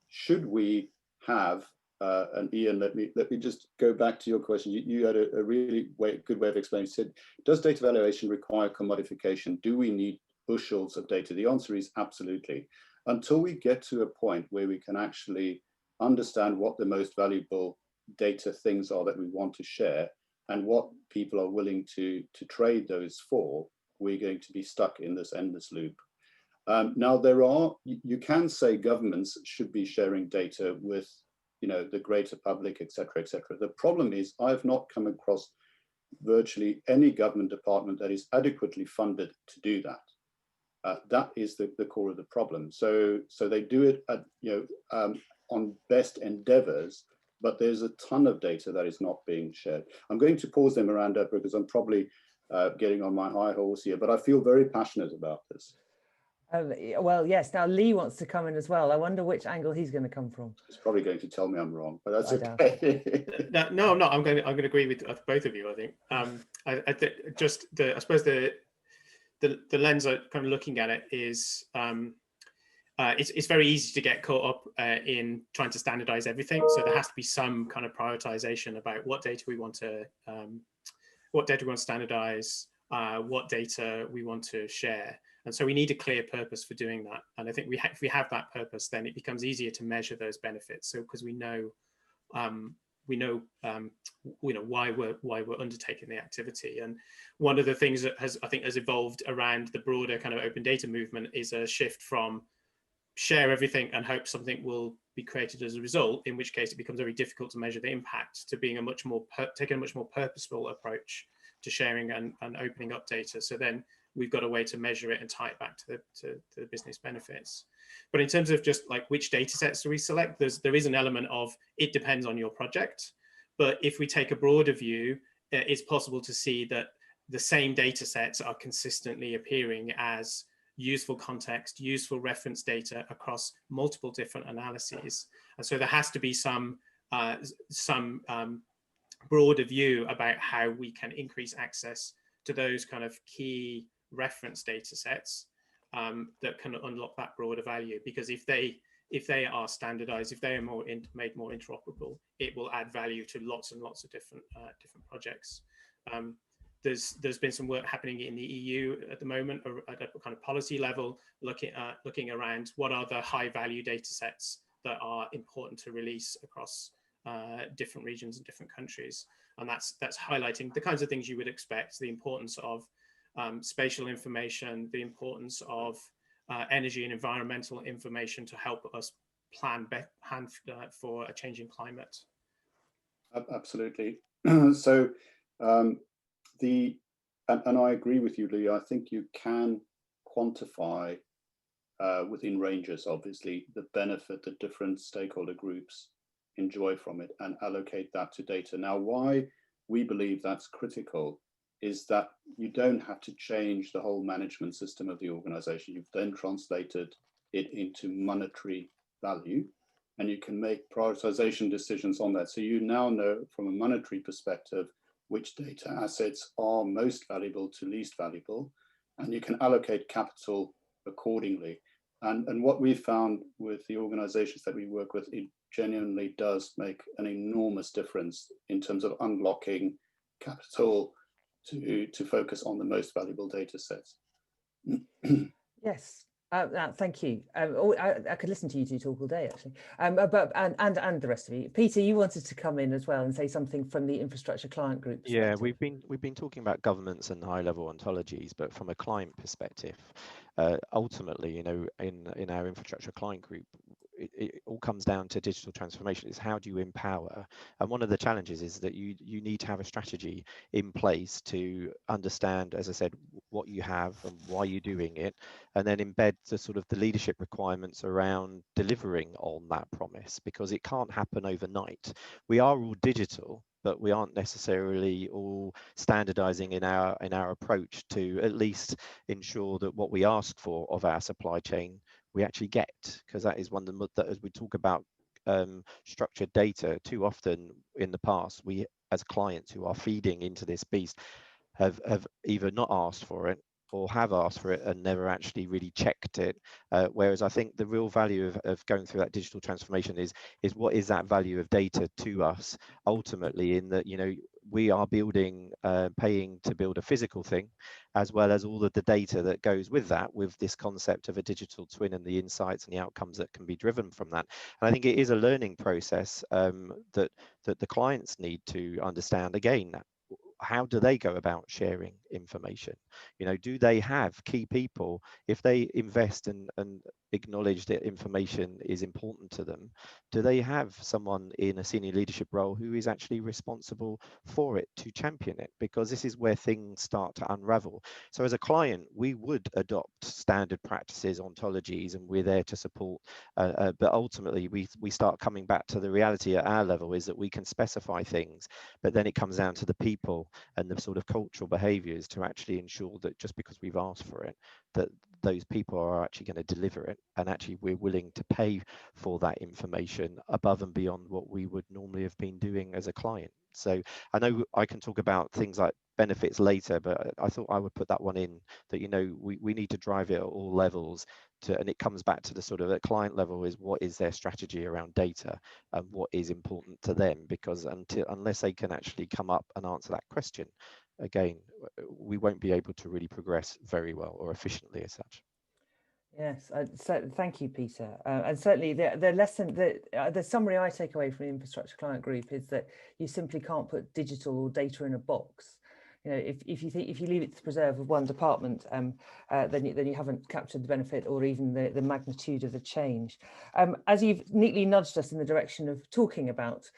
should we have and Ian, let me just go back to your question. You had a really good way of explaining. You said, does data valuation require commodification? Do we need bushels of data? The answer is absolutely. Until we get to a point where we can actually understand what the most valuable data things are that we want to share and what people are willing to trade those for, we're going to be stuck in this endless loop. Now, you can say governments should be sharing data with the greater public, et cetera, et cetera. The problem is I've not come across virtually any government department that is adequately funded to do that. That is the core of the problem. So they do it at, on best endeavors, but there's a ton of data that is not being shared. I'm going to pause there, Miranda, because I'm probably getting on my high horse here, but I feel very passionate about this. Well, yes. Now Leigh wants to come in as well. I wonder which angle he's going to come from. He's probably going to tell me I'm wrong, but that's okay. No, I'm not. I'm going to agree with both of you. I think. I suppose the lens I'm kind of looking at it is it's very easy to get caught up in trying to standardize everything. So there has to be some kind of prioritization about what data we want to standardize, what data we want to share. And so we need a clear purpose for doing that. And I think if we have that purpose, then it becomes easier to measure those benefits. So because we know why we're undertaking the activity. And one of the things that I think has evolved around the broader kind of open data movement is a shift from share everything and hope something will be created as a result, in which case it becomes very difficult to measure the impact, to being taking a much more purposeful approach to sharing and opening up data. So then we've got a way to measure it and tie it back to the business benefits. But in terms of just like which data sets do we select, there is an element of it depends on your project. But if we take a broader view, it's possible to see that the same data sets are consistently appearing as useful context, useful reference data across multiple different analyses. And so there has to be some broader view about how we can increase access to those kind of key reference data sets that can unlock that broader value. Because if they are standardized, if they are made more interoperable, it will add value to lots and lots of different projects. There's been some work happening in the EU at the moment at a kind of policy level, looking around what are the high value data sets that are important to release across different regions and different countries. And that's highlighting the kinds of things you would expect, the importance of spatial information, the importance of energy and environmental information to help us plan for a changing climate. Absolutely. So and I agree with you, Leigh. I think you can quantify within ranges, obviously, the benefit that different stakeholder groups enjoy from it and allocate that to data. Now, why we believe that's critical is that you don't have to change the whole management system of the organization. You've then translated it into monetary value, and you can make prioritization decisions on that. So you now know from a monetary perspective which data assets are most valuable to least valuable, and you can allocate capital accordingly. And what we've found with the organizations that we work with, it genuinely does make an enormous difference in terms of unlocking capital to focus on the most valuable data sets. Yes. Thank you. I could listen to you two talk all day, actually. But the rest of you. Peter, you wanted to come in as well and say something from the infrastructure client group perspective. Yeah, we've been talking about governments and high-level ontologies, but from a client perspective, ultimately, you know, in our infrastructure client group, it all comes down to digital transformation. Is how do you empower? And one of the challenges is that you need to have a strategy in place to understand, as I said, what you have and why you're doing it, and then embed the sort of the leadership requirements around delivering on that promise, because it can't happen overnight. We are all digital, but we aren't necessarily all standardizing in our approach to at least ensure that what we ask for of our supply chain we actually get, because that is one of the, as we talk about structured data, too often in the past, we as clients who are feeding into this beast have either not asked for it or have asked for it and never actually really checked it. Whereas I think the real value of going through that digital transformation is what is that value of data to us ultimately, in that, you know, we are building, paying to build a physical thing, as well as all of the data that goes with that, with this concept of a digital twin and the insights and the outcomes that can be driven from that. And I think it is a learning process that the clients need to understand. Again, how do they go about sharing information? You know, do they have key people? If they invest and acknowledge that information is important to them, do they have someone in a senior leadership role who is actually responsible for it to champion it? Because this is where things start to unravel. So as a client, we would adopt standard practices, ontologies, and we're there to support. But ultimately, we start coming back to the reality at our level is that we can specify things, but then it comes down to the people and the sort of cultural behaviors to actually ensure that just because we've asked for it, that those people are actually going to deliver it, and actually we're willing to pay for that information above and beyond what we would normally have been doing as a client. So I know I can talk about things like benefits later, but I thought I would put that one in, that, you know, we need to drive it at all levels and it comes back to the sort of at client level is what is their strategy around data and what is important to them, because unless they can actually come up and answer that question, again, we won't be able to really progress very well or efficiently as such. Yes, so thank you, Peter. And certainly the lesson, the summary I take away from the infrastructure client group is that you simply can't put digital or data in a box. You know, if you leave it to preserve of one department, then you haven't captured the benefit or even the magnitude of the change. As you've neatly nudged us in the direction of talking about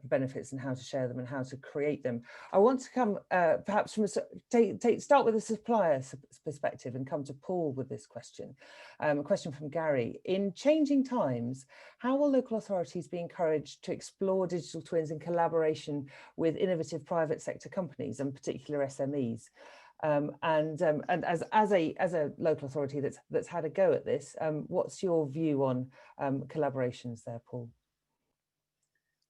benefits and how to share them and how to create them, I want to come perhaps from start with a supplier perspective and come to Paul with this question. A question from Gary. In changing times, how will local authorities be encouraged to explore digital twins in collaboration with innovative private sector companies and particular SMEs? And as a local authority that's had a go at this, what's your view on collaborations there, Paul?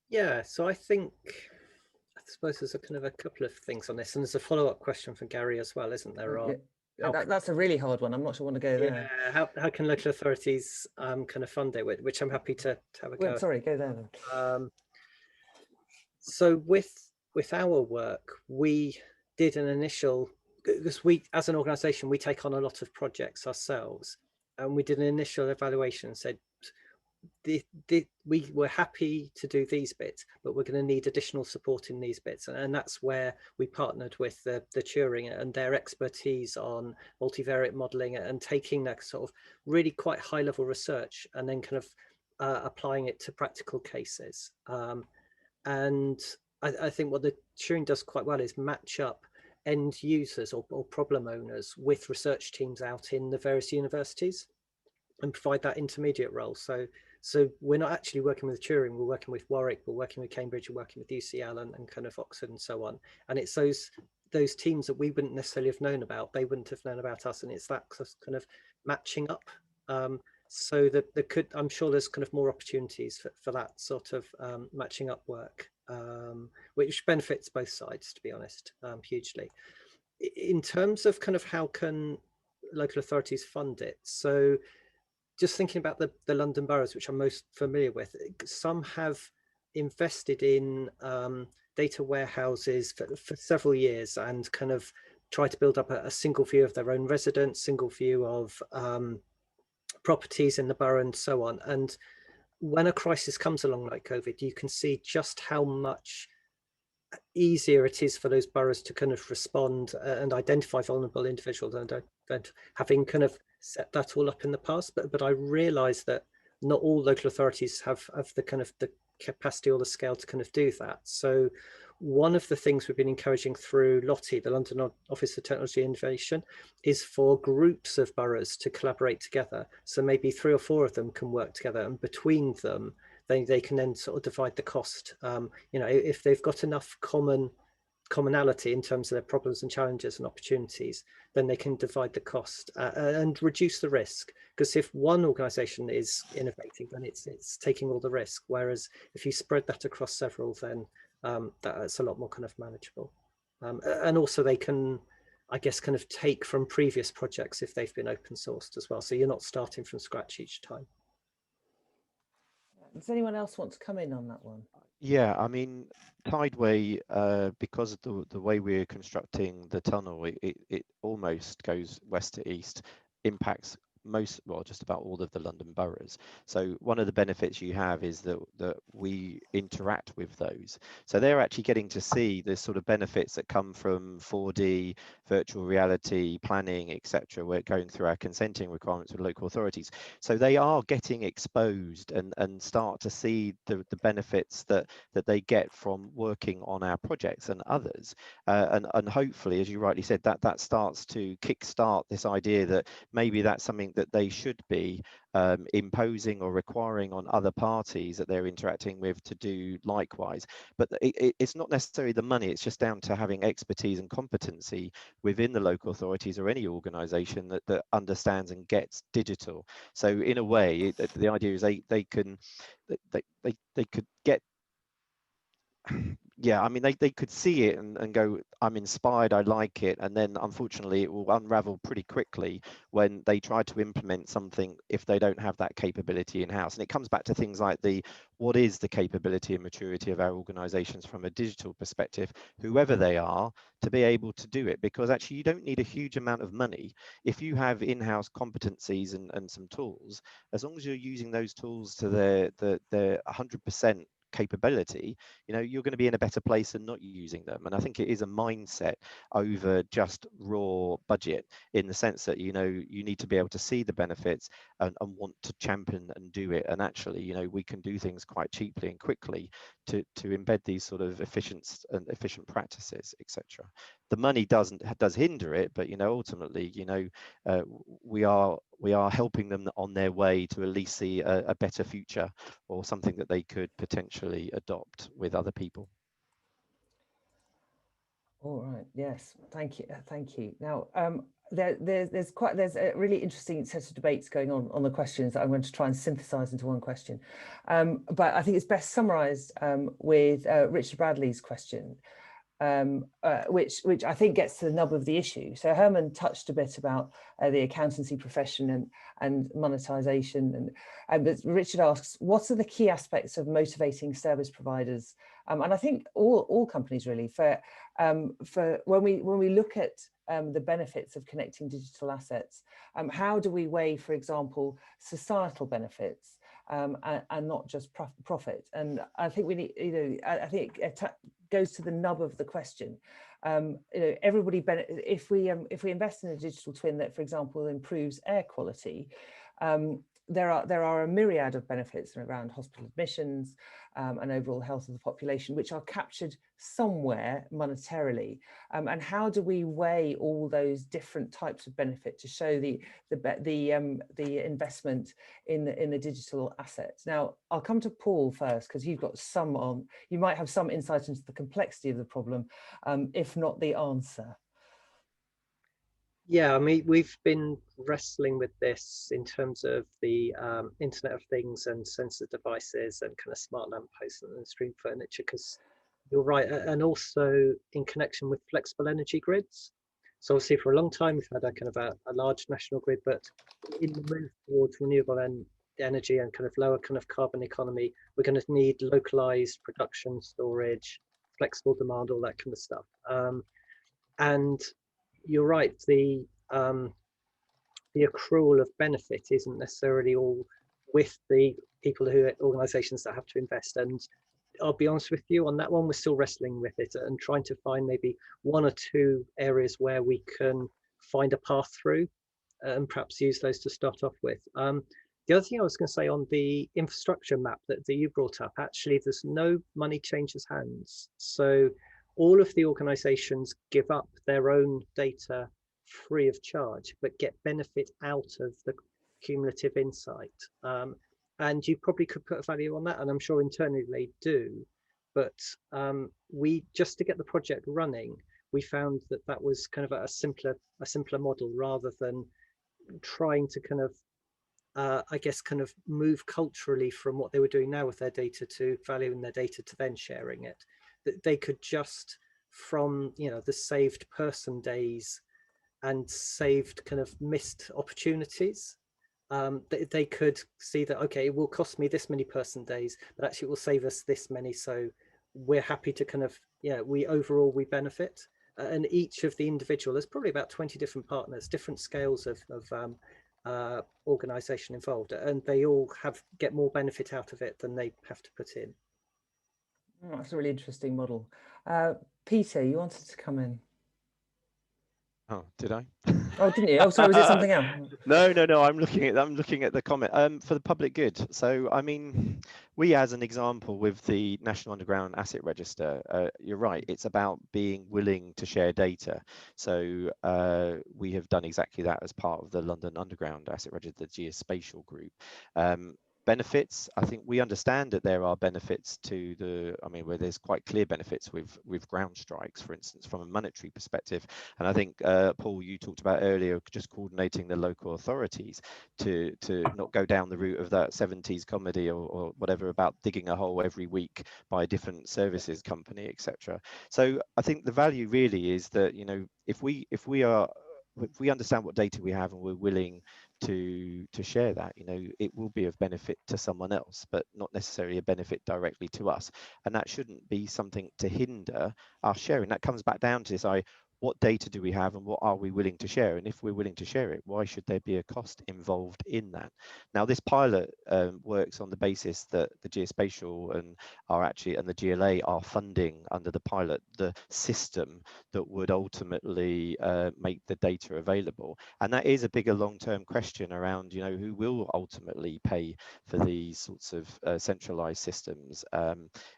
Yeah, so I suppose there's a kind of a couple of things on this, and there's a follow-up question from Gary as well, isn't there? That's a really hard one. I'm not sure I want to go there. Yeah, how can local authorities kind of fund it, which I'm happy to have a go. Sorry, go there then. So with our work, we did an initial, because we as an organisation we take on a lot of projects ourselves, and we did an initial evaluation and said we were happy to do these bits, but we're going to need additional support in these bits, and that's where we partnered with the Turing and their expertise on multivariate modelling and taking that sort of really quite high level research and then kind of applying it to practical cases. And I think what the Turing does quite well is match up end users or problem owners with research teams out in the various universities and provide that intermediate role. So we're not actually working with Turing, we're working with Warwick, we're working with Cambridge, we're working with UCL and kind of Oxford and so on. And it's those teams that we wouldn't necessarily have known about, they wouldn't have known about us, and it's that kind of matching up. So that I'm sure there's kind of more opportunities for that sort of matching up work, which benefits both sides, to be honest, hugely. In terms of kind of how can local authorities fund it, so just thinking about the London boroughs, which I'm most familiar with, some have invested in data warehouses for several years and kind of try to build up a single view of their own residents, single view of properties in the borough and so on. And when a crisis comes along like COVID, you can see just how much easier it is for those boroughs to kind of respond and identify vulnerable individuals, and having kind of set that all up in the past. But I realise that not all local authorities have the kind of the capacity or the scale to kind of do that. So one of the things we've been encouraging through LOTI, the London Office of Technology Innovation, is for groups of boroughs to collaborate together. So maybe 3 or 4 of them can work together, and between them they can then sort of divide the cost. You know, if they've got enough commonality in terms of their problems and challenges and opportunities, then they can divide the cost and reduce the risk. Because if one organisation is innovating, then it's taking all the risk. Whereas if you spread that across several, then that's a lot more kind of manageable. And also they can, I guess, kind of take from previous projects if they've been open sourced as well. So you're not starting from scratch each time. Does anyone else want to come in on that one? Yeah, I mean, Tideway, because of the way we're constructing the tunnel, it almost goes west to east, impacts just about all of the London boroughs. So one of the benefits you have is that we interact with those. So they're actually getting to see the sort of benefits that come from 4D, virtual reality, planning, etc. We're going through our consenting requirements with local authorities. So they are getting exposed and start to see the benefits that they get from working on our projects and others. And hopefully, as you rightly said, that starts to kickstart this idea that maybe that's something that they should be imposing or requiring on other parties that they're interacting with to do likewise. But it's not necessarily the money, it's just down to having expertise and competency within the local authorities or any organisation that understands and gets digital. So in a way, the idea is they could get yeah, I mean, they could see it and go, I'm inspired, I like it. And then unfortunately, it will unravel pretty quickly when they try to implement something if they don't have that capability in-house. And it comes back to things like what is the capability and maturity of our organizations from a digital perspective, whoever they are, to be able to do it. Because actually, you don't need a huge amount of money. If you have in-house competencies and some tools, as long as you're using those tools to their 100% capability, you're going to be in a better place than not using them. And I think it is a mindset over just raw budget, in the sense that you need to be able to see the benefits and want to champion and do it. And actually, we can do things quite cheaply and quickly to embed these sort of efficient practices, etc. The money does hinder it, but ultimately, we are helping them on their way to at least see a better future, or something that they could potentially adopt with other people. All right. Yes. Thank you. Thank you. Now, there's a really interesting set of debates going on the questions that I'm going to try and synthesize into one question. But I think it's best summarized with Richard Bradley's question, which I think gets to the nub of the issue. So Herman touched a bit about the accountancy profession and monetization, but Richard asks, what are the key aspects of motivating service providers? And I think all companies really, for when we look at the benefits of connecting digital assets, how do we weigh, for example, societal benefits and not just profit? And I think we need, I think it goes to the nub of the question. Everybody if we invest in a digital twin that, for example, improves air quality, there are a myriad of benefits around hospital admissions and overall health of the population, which are captured somewhere monetarily. And how do we weigh all those different types of benefit to show the investment in the digital assets? Now, I'll come to Paul first, because you've got you might have some insight into the complexity of the problem, if not the answer. Yeah, I mean, we've been wrestling with this in terms of the Internet of Things and sensor devices and kind of smart lampposts and stream furniture, because you're right, and also in connection with flexible energy grids. So obviously for a long time we've had a kind of a large national grid, but in the move towards renewable energy and kind of lower kind of carbon economy, we're going to need localized production, storage, flexible demand, all that kind of stuff. And you're right, the accrual of benefit isn't necessarily all with the organizations that have to invest. And I'll be honest with you, on that one, we're still wrestling with it and trying to find maybe one or two areas where we can find a path through and perhaps use those to start off with. The other thing I was going to say on the infrastructure map that you brought up, actually, there's no money changes hands. So all of the organizations give up their own data free of charge, but get benefit out of the cumulative insight. And you probably could put a value on that, and I'm sure internally they do. But we, just to get the project running, we found that was kind of a simpler model, rather than trying to kind of I guess kind of move culturally from what they were doing now with their data to valuing their data to then sharing it. That they could just, from the saved person days and saved kind of missed opportunities, they could see that, okay, it will cost me this many person days, but actually it will save us this many, so we're happy to kind of, we benefit. And each of the individual, there's probably about 20 different partners, different scales of organization involved, and they all get more benefit out of it than they have to put in. That's a really interesting model. Peter, you wanted to come in. Oh, did I? Oh, didn't you? Oh, sorry, was it something else? No. I'm looking at the comment for the public good. So, I mean, we, as an example, with the National Underground Asset Register, you're right. It's about being willing to share data. So we have done exactly that as part of the London Underground Asset Register, the Geospatial Group. benefits. I think we understand that there are benefits to where there's quite clear benefits with ground strikes, for instance, from a monetary perspective. And I think, Paul, you talked about earlier, just coordinating the local authorities to not go down the route of that 70s comedy or whatever about digging a hole every week by a different services company, etc. So I think the value really is that, if we understand what data we have and we're willing to share that, it will be of benefit to someone else, but not necessarily a benefit directly to us. And that shouldn't be something to hinder our sharing. That comes back down to this, what data do we have and what are we willing to share? And if we're willing to share it, why should there be a cost involved in that? Now, this pilot works on the basis that the geospatial and the GLA are funding under the pilot the system that would ultimately make the data available. And that is a bigger long-term question around, who will ultimately pay for these sorts of centralized systems.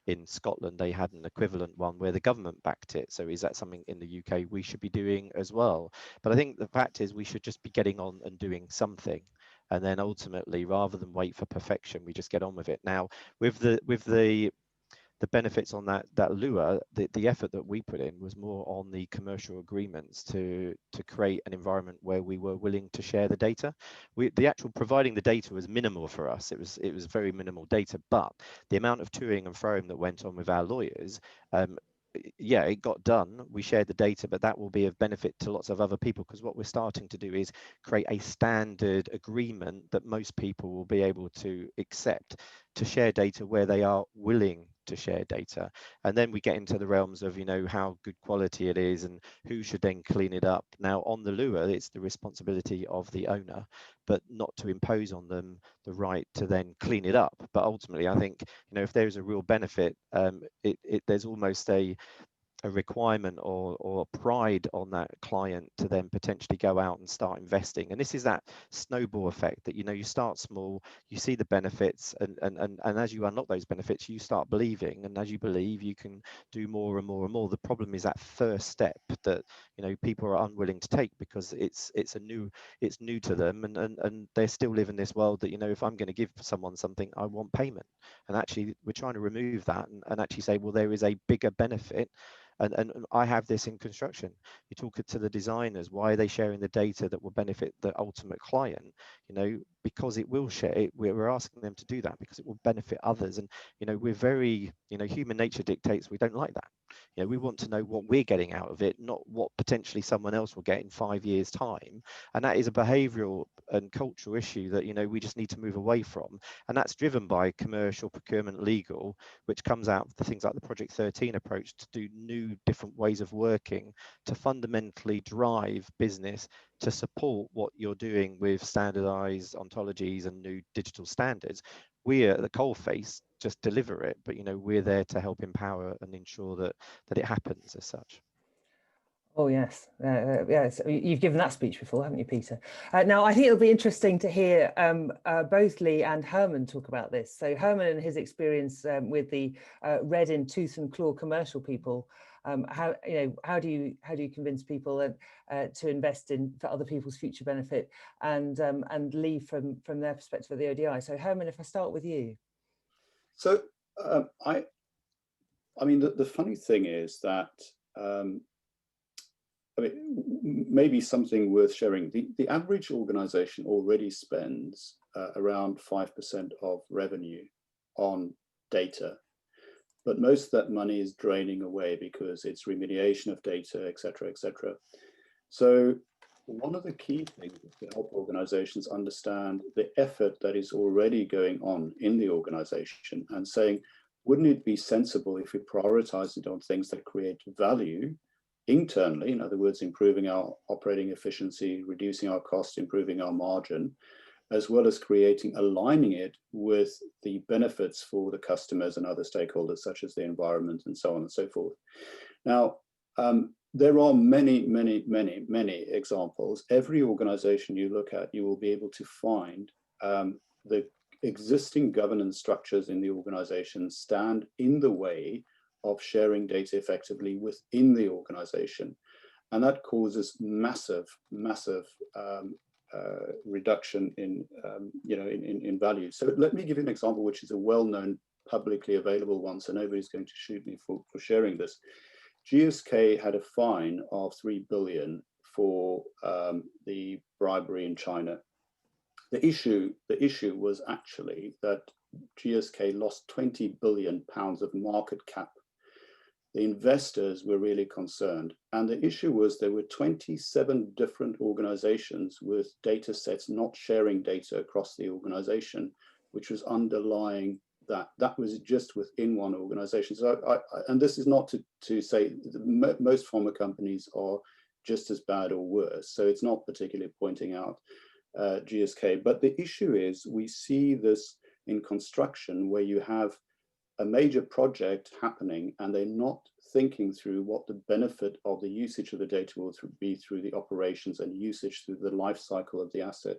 In Scotland, they had an equivalent one where the government backed it. So is that something in the UK we should be doing as well? But I think the fact is we should just be getting on and doing something. And then ultimately, rather than wait for perfection, we just get on with it. Now, with the benefits on that Lua, the effort that we put in was more on the commercial agreements to create an environment where we were willing to share the data. The actual providing the data was minimal for us. It was very minimal data, but the amount of toing and froing that went on with our lawyers, yeah, it got done. We shared the data, but that will be of benefit to lots of other people, because what we're starting to do is create a standard agreement that most people will be able to accept to share data where they are willing to share data. And then we get into the realms of, how good quality it is and who should then clean it up. Now, on the Lua, it's the responsibility of the owner, but not to impose on them the right to then clean it up. But ultimately, I think, if there's a real benefit, there's almost a requirement or pride on that client to then potentially go out and start investing. And this is that snowball effect that, you start small, you see the benefits, and as you unlock those benefits, you start believing, and as you believe, you can do more and more and more. The problem is that first step that, people are unwilling to take, because it's new to them, and they still live in this world that, if I'm going to give someone something, I want payment. And actually, we're trying to remove that and actually say, well, there is a bigger benefit. And I have this in construction. You talk to the designers, why are they sharing the data that will benefit the ultimate client? Because it will share it. We're asking them to do that because it will benefit others. And, we're very, human nature dictates we don't like that. We want to know what we're getting out of it, not what potentially someone else will get in 5 years' time. And that is a behavioural and cultural issue that, we just need to move away from. And that's driven by commercial, procurement, legal, which comes out of the things like the Project 13 approach to do new, different ways of working to fundamentally drive business to support what you're doing with standardized ontologies and new digital standards. We at the coalface just deliver it, but we're there to help empower and ensure that it happens as such. Oh yes, yes. You've given that speech before, haven't you, Peter? Now, I think it'll be interesting to hear both Leigh and Herman talk about this. So Herman and his experience with the red in tooth and claw commercial people. How do you convince people to invest for other people's future benefit? And Leigh from their perspective of the ODI. So Herman, if I start with you. So I mean, the funny thing is that. Maybe something worth sharing. The average organization already spends around 5% of revenue on data, but most of that money is draining away because it's remediation of data, et cetera, et cetera. So one of the key things is to help organizations understand the effort that is already going on in the organization and saying, wouldn't it be sensible if we prioritize it on things that create value internally, in other words, improving our operating efficiency, reducing our costs, improving our margin, as well as aligning it with the benefits for the customers and other stakeholders, such as the environment and so on and so forth. Now, there are many, many, many, many examples. Every organization you look at, you will be able to find the existing governance structures in the organization stand in the way of sharing data effectively within the organization. And that causes massive, massive reduction in in value. So let me give you an example, which is a well-known, publicly available one, so nobody's going to shoot me for sharing this. GSK had a fine of 3 billion for the bribery in China. The issue was actually that GSK lost 20 billion pounds of market cap. The investors were really concerned. And the issue was there were 27 different organizations with data sets not sharing data across the organization, which was underlying that. That was just within one organization. So and this is not to say most pharma companies are just as bad or worse. So it's not particularly pointing out GSK. But the issue is we see this in construction where you have a major project happening and they're not thinking through what the benefit of the usage of the data will be through the operations and usage through the life cycle of the asset.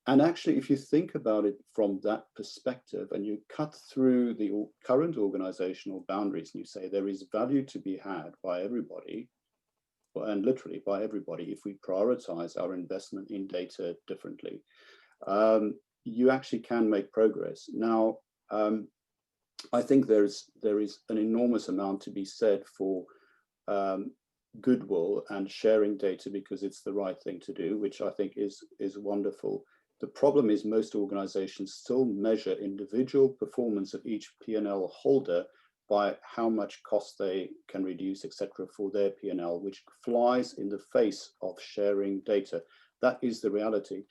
And actually, if you think about it from that perspective and you cut through the current organizational boundaries and you say there is value to be had by everybody, and literally by everybody, if we prioritize our investment in data differently, you actually can make progress. Now, I think there is an enormous amount to be said for goodwill and sharing data because it's the right thing to do, which I think is wonderful. The problem is most organizations still measure individual performance of each P&L holder by how much cost they can reduce, etc., for their P&L, which flies in the face of sharing data. That is the reality.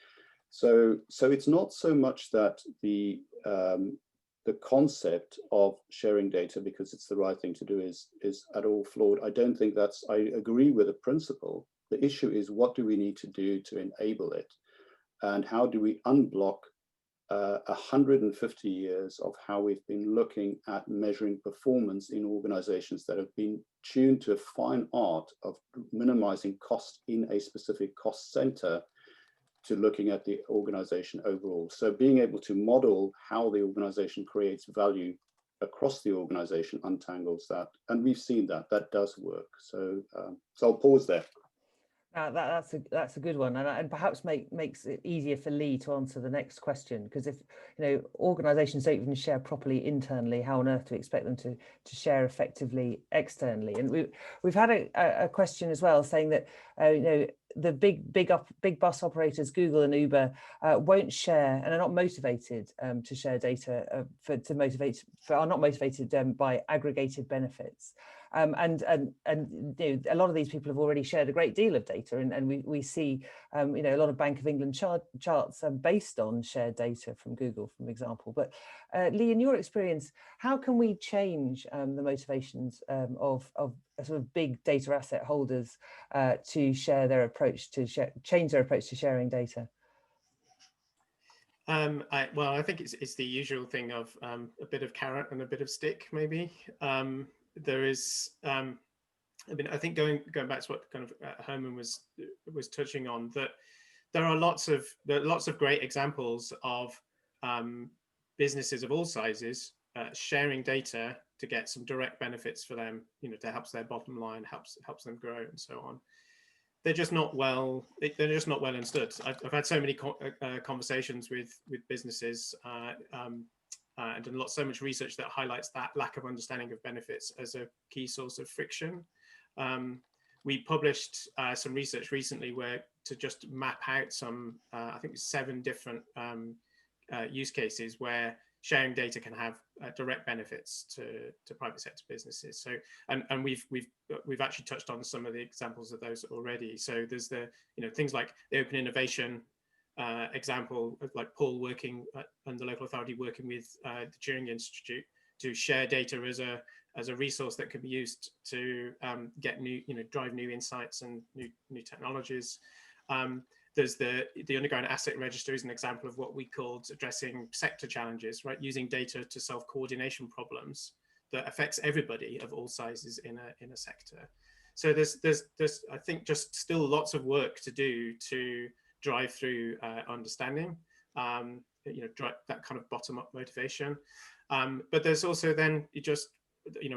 So it's not so much that the concept of sharing data because it's the right thing to do is at all flawed. I don't think I agree with the principle. The issue is what do we need to do to enable it? And how do we unblock 150 years of how we've been looking at measuring performance in organizations that have been tuned to a fine art of minimizing cost in a specific cost center to looking at the organization overall. So being able to model how the organization creates value across the organization untangles that. And we've seen that does work. So I'll pause there. That's a good one, and perhaps makes it easier for Leigh to answer the next question, because if organizations don't even share properly internally, how on earth do we expect them to share effectively externally? And we've had a question as well saying that the big bus operators, Google and Uber, won't share and are not motivated to share data are not motivated by aggregated benefits. And a lot of these people have already shared a great deal of data, and we see a lot of Bank of England charts based on shared data from Google, for example. But Leigh, in your experience, how can we change the motivations of sort of big data asset holders to share their approach change their approach to sharing data? I think it's the usual thing of a bit of carrot and a bit of stick, maybe. There is, I think going back to what kind of Herman was touching on, that there are lots of great examples of businesses of all sizes sharing data to get some direct benefits for them, to help their bottom line, helps them grow, and so on. They're just not well understood. I've had so many conversations with businesses. And done so much research that highlights that lack of understanding of benefits as a key source of friction. We published some research recently where to just map out some, I think 7 different use cases where sharing data can have direct benefits to private sector businesses. So, and we've actually touched on some of the examples of those already. So there's the things like the open innovation example of like Paul working and the local authority working with the Turing Institute to share data as a resource that can be used to get new, drive new insights and new technologies. There's the underground asset register is an example of what we called addressing sector challenges, right? Using data to solve coordination problems that affects everybody of all sizes in a sector. So there's I think just still lots of work to do to drive through understanding, drive that kind of bottom-up motivation. But there's also then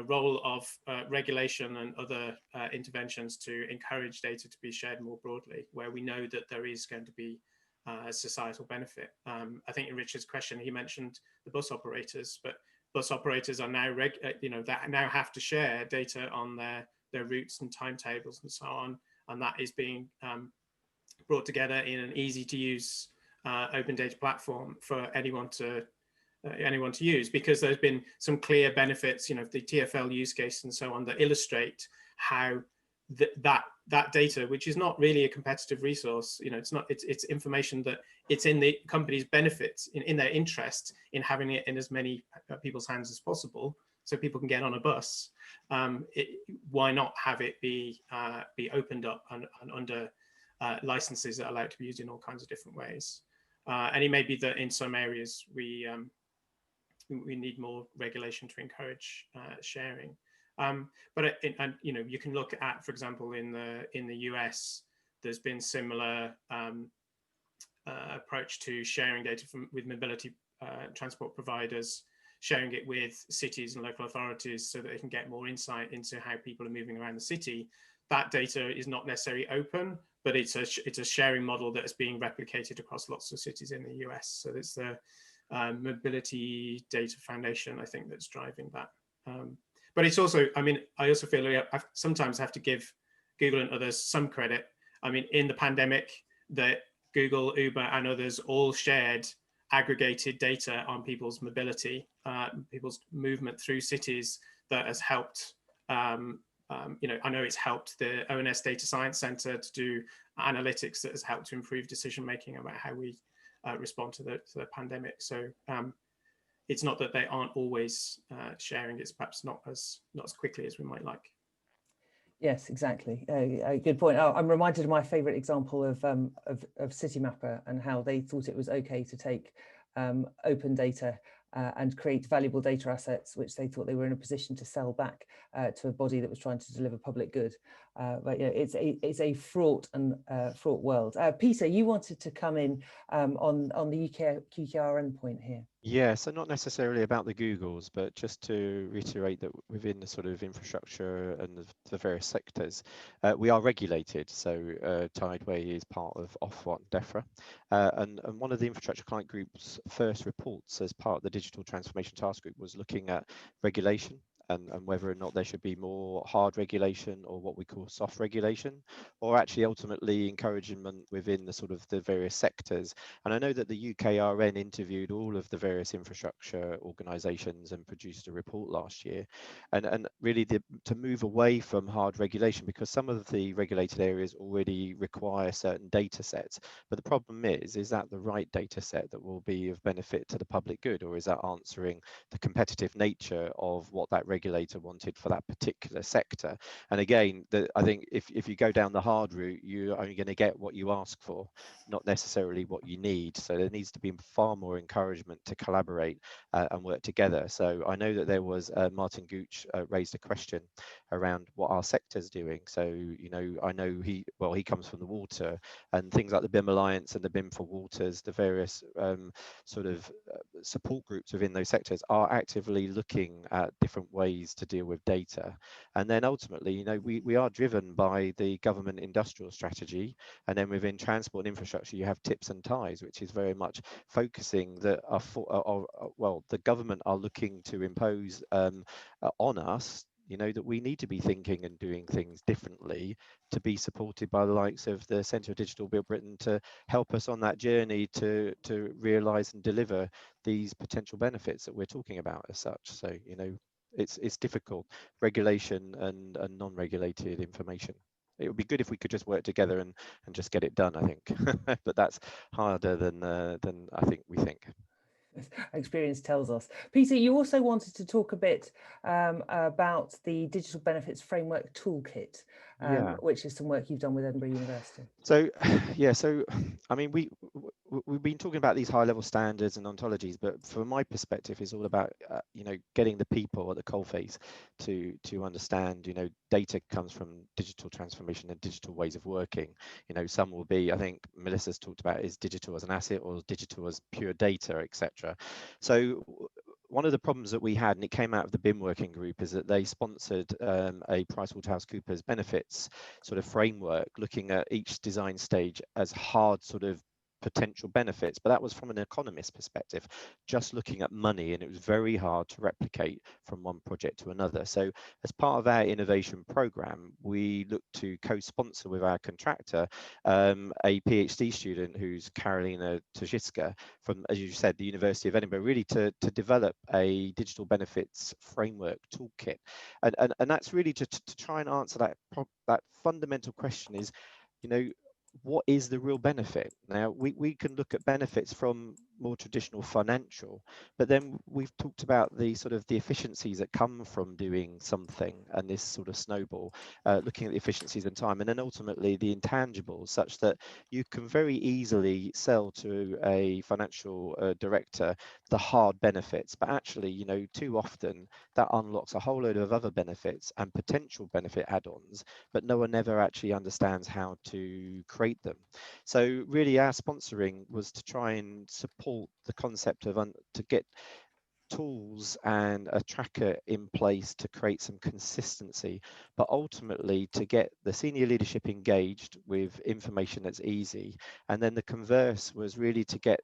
role of regulation and other interventions to encourage data to be shared more broadly, where we know that there is going to be societal benefit. I think in Richard's question, he mentioned the bus operators, but bus operators are now, that now have to share data on their routes and timetables and so on, and that is being brought together in an easy to use open data platform for anyone to use, because there's been some clear benefits, the TfL use case and so on, that illustrate how that data, which is not really a competitive resource, it's information that it's in the company's benefits, in their interest in having it in as many people's hands as possible, so people can get on a bus. Why not have it be opened up and under licenses that allow it to be used in all kinds of different ways? And it may be that in some areas we need more regulation to encourage sharing. But you can look at, for example, in the US, there's been similar approach to sharing data with mobility transport providers, sharing it with cities and local authorities so that they can get more insight into how people are moving around the city. That data is not necessarily open, but it's a sharing model that is being replicated across lots of cities in the US. So it's the Mobility Data Foundation, I think, that's driving that. But it's also, I also feel I sometimes have to give Google and others some credit. In the pandemic, that Google, Uber, and others all shared aggregated data on people's mobility, people's movement through cities, that has helped. I know it's helped the ONS Data Science Center to do analytics that has helped to improve decision making about how we respond to the pandemic. So it's not that they aren't always sharing, it's perhaps not as quickly as we might like. Yes, exactly. A good point. I'm reminded of my favourite example of Citymapper and how they thought it was okay to take open data and create valuable data assets, which they thought they were in a position to sell back to a body that was trying to deliver public good. But it's a fraught world. Peter, you wanted to come in on the QKRN point here. Yeah, so not necessarily about the Googles, but just to reiterate that within the sort of infrastructure and the various sectors, we are regulated. So Tideway is part of Ofwat and DEFRA. And one of the infrastructure client group's first reports as part of the Digital Transformation Task Group was looking at regulation and whether or not there should be more hard regulation or what we call soft regulation, or actually ultimately encouragement within the sort of the various sectors. And I know that the UKRN interviewed all of the various infrastructure organisations and produced a report last year, and really to move away from hard regulation, because some of the regulated areas already require certain data sets. But the problem is that the right data set that will be of benefit to the public good, or is that answering the competitive nature of what that regulator wanted for that particular sector? And again, I think if you go down the hard route, you're only going to get what you ask for, not necessarily what you need. So there needs to be far more encouragement to collaborate and work together. So I know that there was Martin Gooch raised a question around what our sector's doing. So I know he comes from the water, and things like the BIM Alliance and the BIM for Waters, the various sort of support groups within those sectors are actively looking at different ways to deal with data. And then ultimately, we are driven by the government industrial strategy, and then within transport and infrastructure you have tips and ties, which is very much focusing that the government are looking to impose on us, that we need to be thinking and doing things differently to be supported by the likes of the Centre of Digital Build Britain to help us on that journey to realise and deliver these potential benefits that we're talking about as such. So it's difficult, regulation and non-regulated information. It would be good if we could just work together and just get it done, I think. But that's harder than I think we think. Experience tells us. Peter, you also wanted to talk a bit about the Digital Benefits Framework Toolkit, which is some work you've done with Edinburgh University. So, we've been talking about these high-level standards and ontologies, but from my perspective, it's all about getting the people at the coalface to understand. Data comes from digital transformation and digital ways of working. Some will be, I think Melissa's talked about, is digital as an asset or digital as pure data, etc. So one of the problems that we had, and it came out of the BIM working group, is that they sponsored a PricewaterhouseCoopers benefits sort of framework, looking at each design stage as hard sort of potential benefits, but that was from an economist perspective, just looking at money, and it was very hard to replicate from one project to another. So as part of our innovation program, we looked to co-sponsor with our contractor a PhD student who's Karolina Tojiska from, as you said, the University of Edinburgh, really to develop a digital benefits framework toolkit, and that's really to try and answer that fundamental question is, you know, what is the real benefit? Now, we can look at benefits from more traditional financial, but then we've talked about the sort of the efficiencies that come from doing something, and this sort of snowball, looking at the efficiencies and time, and then ultimately the intangibles, such that you can very easily sell to a financial director the hard benefits, but actually, you know, too often that unlocks a whole load of other benefits and potential benefit add-ons, but no one ever actually understands how to create them. So really our sponsoring was to try and support the concept of to get tools and a tracker in place to create some consistency, but ultimately to get the senior leadership engaged with information that's easy. And then the converse was really to get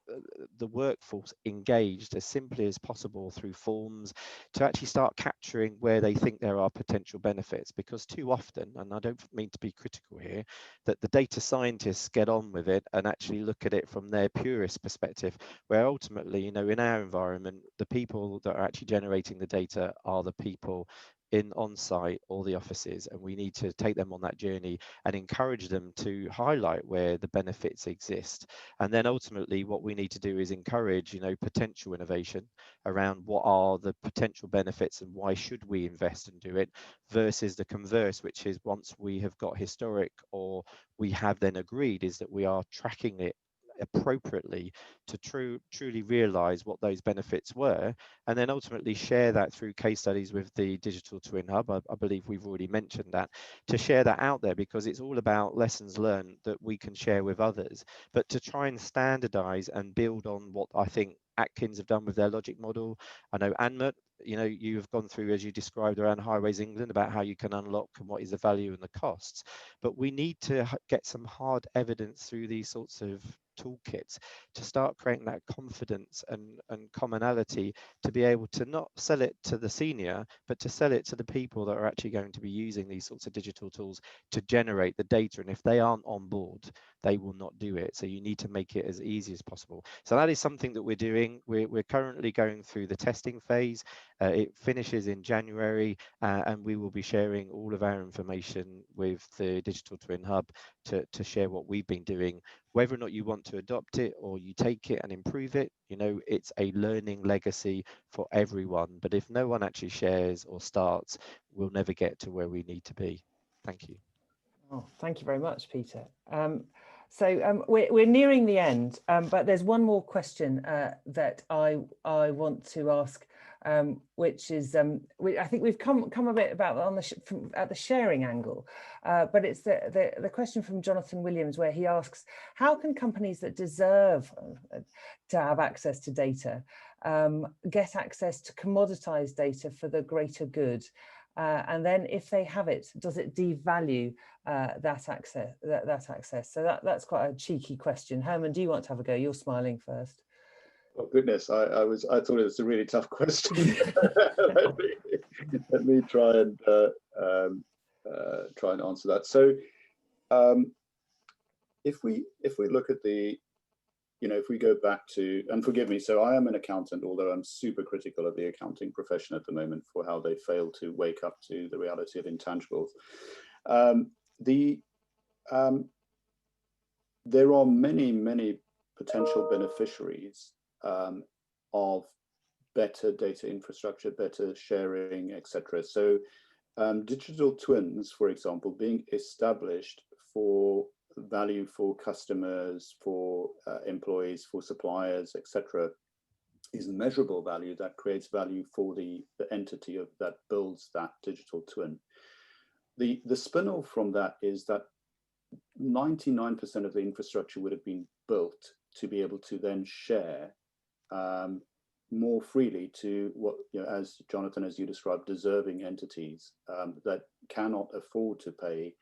the workforce engaged as simply as possible through forms to actually start capturing where they think there are potential benefits, because too often, and I don't mean to be critical here, that the data scientists get on with it and actually look at it from their purist perspective, where ultimately, you know, in our environment, the people that are actually generating the data are the people in on-site or the offices, and we need to take them on that journey and encourage them to highlight where the benefits exist. And then ultimately what we need to do is encourage, you know, potential innovation around what are the potential benefits and why should we invest and do it, versus the converse, which is once we have got historic or we have then agreed, is that we are tracking it appropriately to truly realize what those benefits were, and then ultimately share that through case studies with the Digital Twin Hub. I believe we've already mentioned that, to share that out there, because it's all about lessons learned that we can share with others, but to try and standardize and build on what I think Atkins have done with their logic model. I know Anmut, you know, you have gone through, as you described around Highways England, about how you can unlock and what is the value and the costs, but we need to get some hard evidence through these sorts of toolkits to start creating that confidence and commonality, to be able to not sell it to the senior, but to sell it to the people that are actually going to be using these sorts of digital tools to generate the data. And if they aren't on board, they will not do it. So you need to make it as easy as possible. So that is something that we're doing. We're currently going through the testing phase. It finishes in January, and we will be sharing all of our information with the Digital Twin Hub to share what we've been doing. Whether or not you want to adopt it or you take it and improve it, you know, it's a learning legacy for everyone. But if no one actually shares or starts, we'll never get to where we need to be. Thank you. Oh, thank you very much, Peter. We're nearing the end, but there's one more question that I want to ask, which is, I think we've come a bit about on at the sharing angle, but it's the question from Jonathan Williams, where he asks, how can companies that deserve to have access to data get access to commoditized data for the greater good? And then if they have it, does it devalue that access? So that's quite a cheeky question. Herman, do you want to have a go? You're smiling first. Oh goodness, I thought it was a really tough question. let me try and answer that. So if we look at the, you know, if we go back to, and forgive me, so I am an accountant, although I'm super critical of the accounting profession at the moment for how they fail to wake up to the reality of intangibles. There are many potential beneficiaries of better data infrastructure, better sharing, etc. So digital twins, for example, being established for value for customers, for employees, for suppliers, etc., is measurable value that creates value for the entity that builds that digital twin. The spin-off from that is that 99% of the infrastructure would have been built to be able to then share more freely to what, as Jonathan, as you described, deserving entities that cannot afford to pay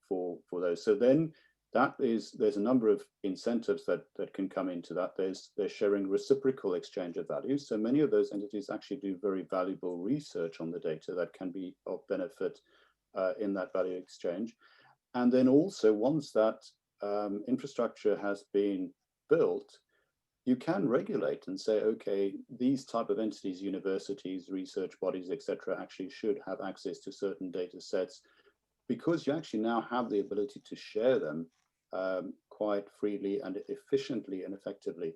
for those. So then there's a number of incentives that can come into that. There's sharing reciprocal exchange of values. So many of those entities actually do very valuable research on the data that can be of benefit in that value exchange. And then also, once that infrastructure has been built, you can regulate and say, okay, these type of entities, universities, research bodies, etc., actually should have access to certain data sets, because you actually now have the ability to share them quite freely and efficiently and effectively.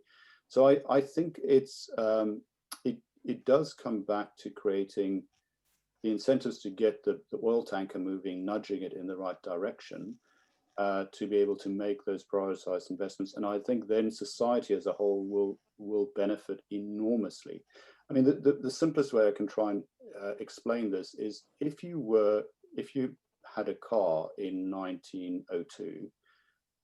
So I think it does come back to creating the incentives to get the oil tanker moving, nudging it in the right direction, to be able to make those prioritized investments. And I think then society as a whole will benefit enormously. I mean, the simplest way I can try and explain this is if you had a car in 1902,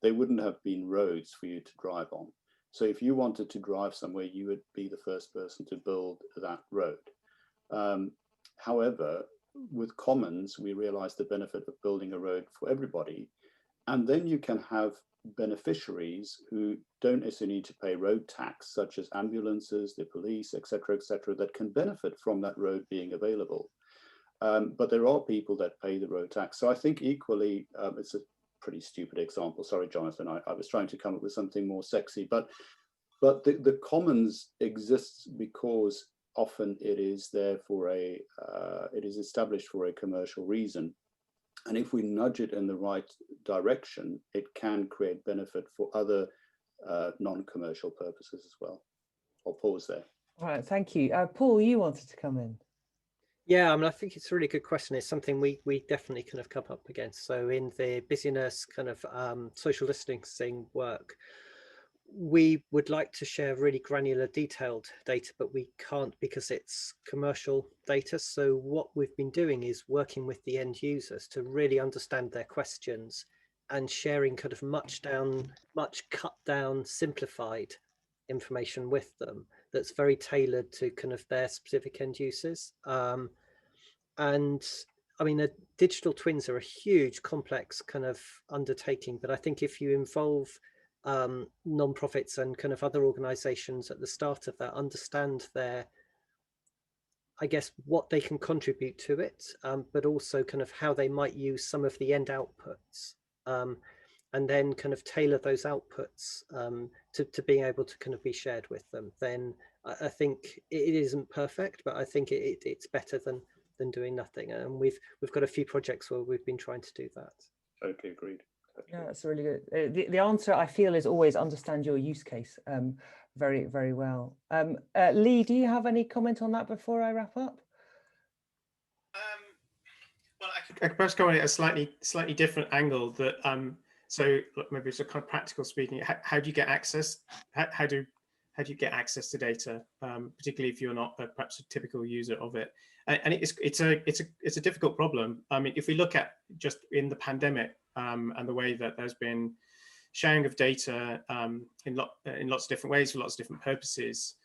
there wouldn't have been roads for you to drive on. So if you wanted to drive somewhere, you would be the first person to build that road. However, with commons, we realized the benefit of building a road for everybody. And then you can have beneficiaries who don't necessarily need to pay road tax, such as ambulances, the police, et cetera, that can benefit from that road being available. But there are people that pay the road tax. So I think equally, it's a pretty stupid example. Sorry, Jonathan, I was trying to come up with something more sexy. But the commons exists because often it is there for it is established for a commercial reason. And if we nudge it in the right direction, it can create benefit for other non-commercial purposes as well. I'll pause there. All right, thank you. Paul, you wanted to come in. Yeah, I mean, I think it's a really good question. It's something we definitely kind of come up against. So in the busyness kind of social distancing work, we would like to share really granular, detailed data, but we can't because it's commercial data. So what we've been doing is working with the end users to really understand their questions and sharing kind of much cut down, simplified information with them that's very tailored to kind of their specific end users. And I mean, the digital twins are a huge, complex kind of undertaking, but I think if you involve non-profits and kind of other organizations at the start of that, understand their, I guess, what they can contribute to it, but also kind of how they might use some of the end outputs, and then kind of tailor those outputs to being able to kind of be shared with them. Then I think it isn't perfect, but I think it's better than doing nothing. And we've got a few projects where we've been trying to do that. Totally agreed. Yeah, that's really good. The answer, I feel, is always understand your use case very, very well. Leigh, do you have any comment on that before I wrap up? Well, I could perhaps go at a slightly different angle. That so maybe it's a kind of practical speaking. How do you get access? How do you get access to data, particularly if you're not perhaps a typical user of it? And it's a difficult problem. I mean, if we look at just in the pandemic and the way that there's been sharing of data in lots of different ways for lots of different purposes,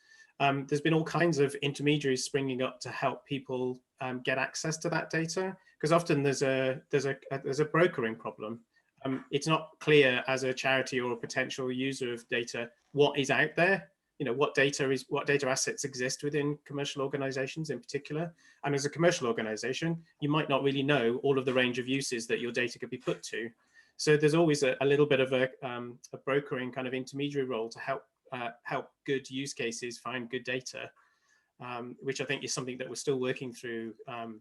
there's been all kinds of intermediaries springing up to help people get access to that data, because often there's a brokering problem. It's not clear as a charity or a potential user of data what is out there. You know, what data assets exist within commercial organizations in particular. And as a commercial organization, you might not really know all of the range of uses that your data could be put to. So there's always a little bit of a brokering kind of intermediary role to help good use cases find good data, which I think is something that we're still working through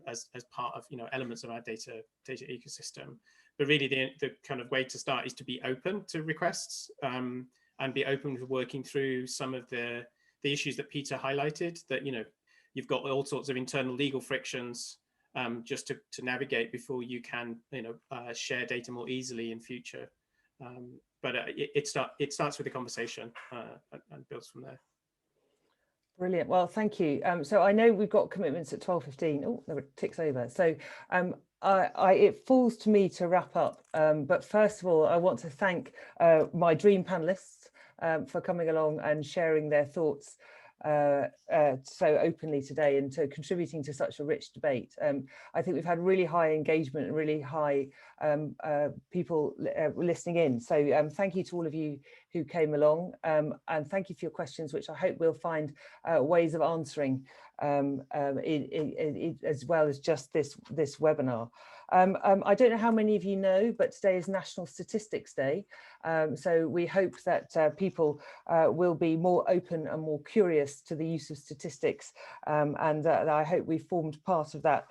as part of, you know, elements of our data ecosystem. But really the kind of way to start is to be open to requests, and be open to working through some of the issues that Peter highlighted, that, you know, you've got all sorts of internal legal frictions just to navigate before you can, you know, share data more easily in future. But it starts with a conversation and builds from there. Brilliant. Well, thank you. So I know we've got commitments at 12:15. Oh, there it ticks over. So it falls to me to wrap up. But first of all, I want to thank my dream panelists for coming along and sharing their thoughts so openly today and to contributing to such a rich debate. I think we've had really high engagement and really high people listening in. So thank you to all of you who came along, and thank you for your questions, which I hope we'll find ways of answering as well as just this webinar. I don't know how many of you know, but today is National Statistics Day. So we hope that people will be more open and more curious to the use of statistics, and I hope we formed part of that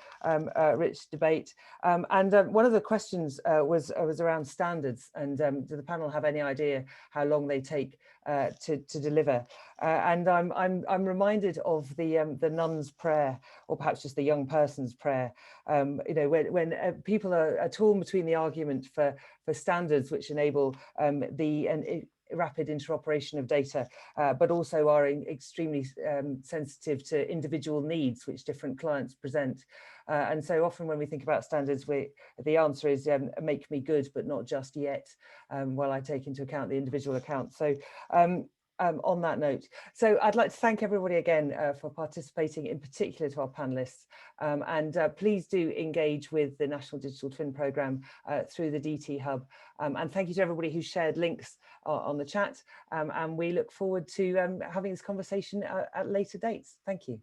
rich debate. And one of the questions was around standards, and do the panel have any idea how long they take to deliver? And I'm reminded of the nun's prayer, or perhaps just the young person's prayer. You know, when people are torn between the argument for standards which enable the rapid interoperation of data, but also are extremely sensitive to individual needs which different clients present. And so often when we think about standards, the answer is make me good, but not just yet, while I take into account the individual account. So on that note, so I'd like to thank everybody again for participating, in particular to our panelists, and please do engage with the National Digital Twin Programme through the DT Hub, and thank you to everybody who shared links on the chat, and we look forward to having this conversation at later dates. Thank you.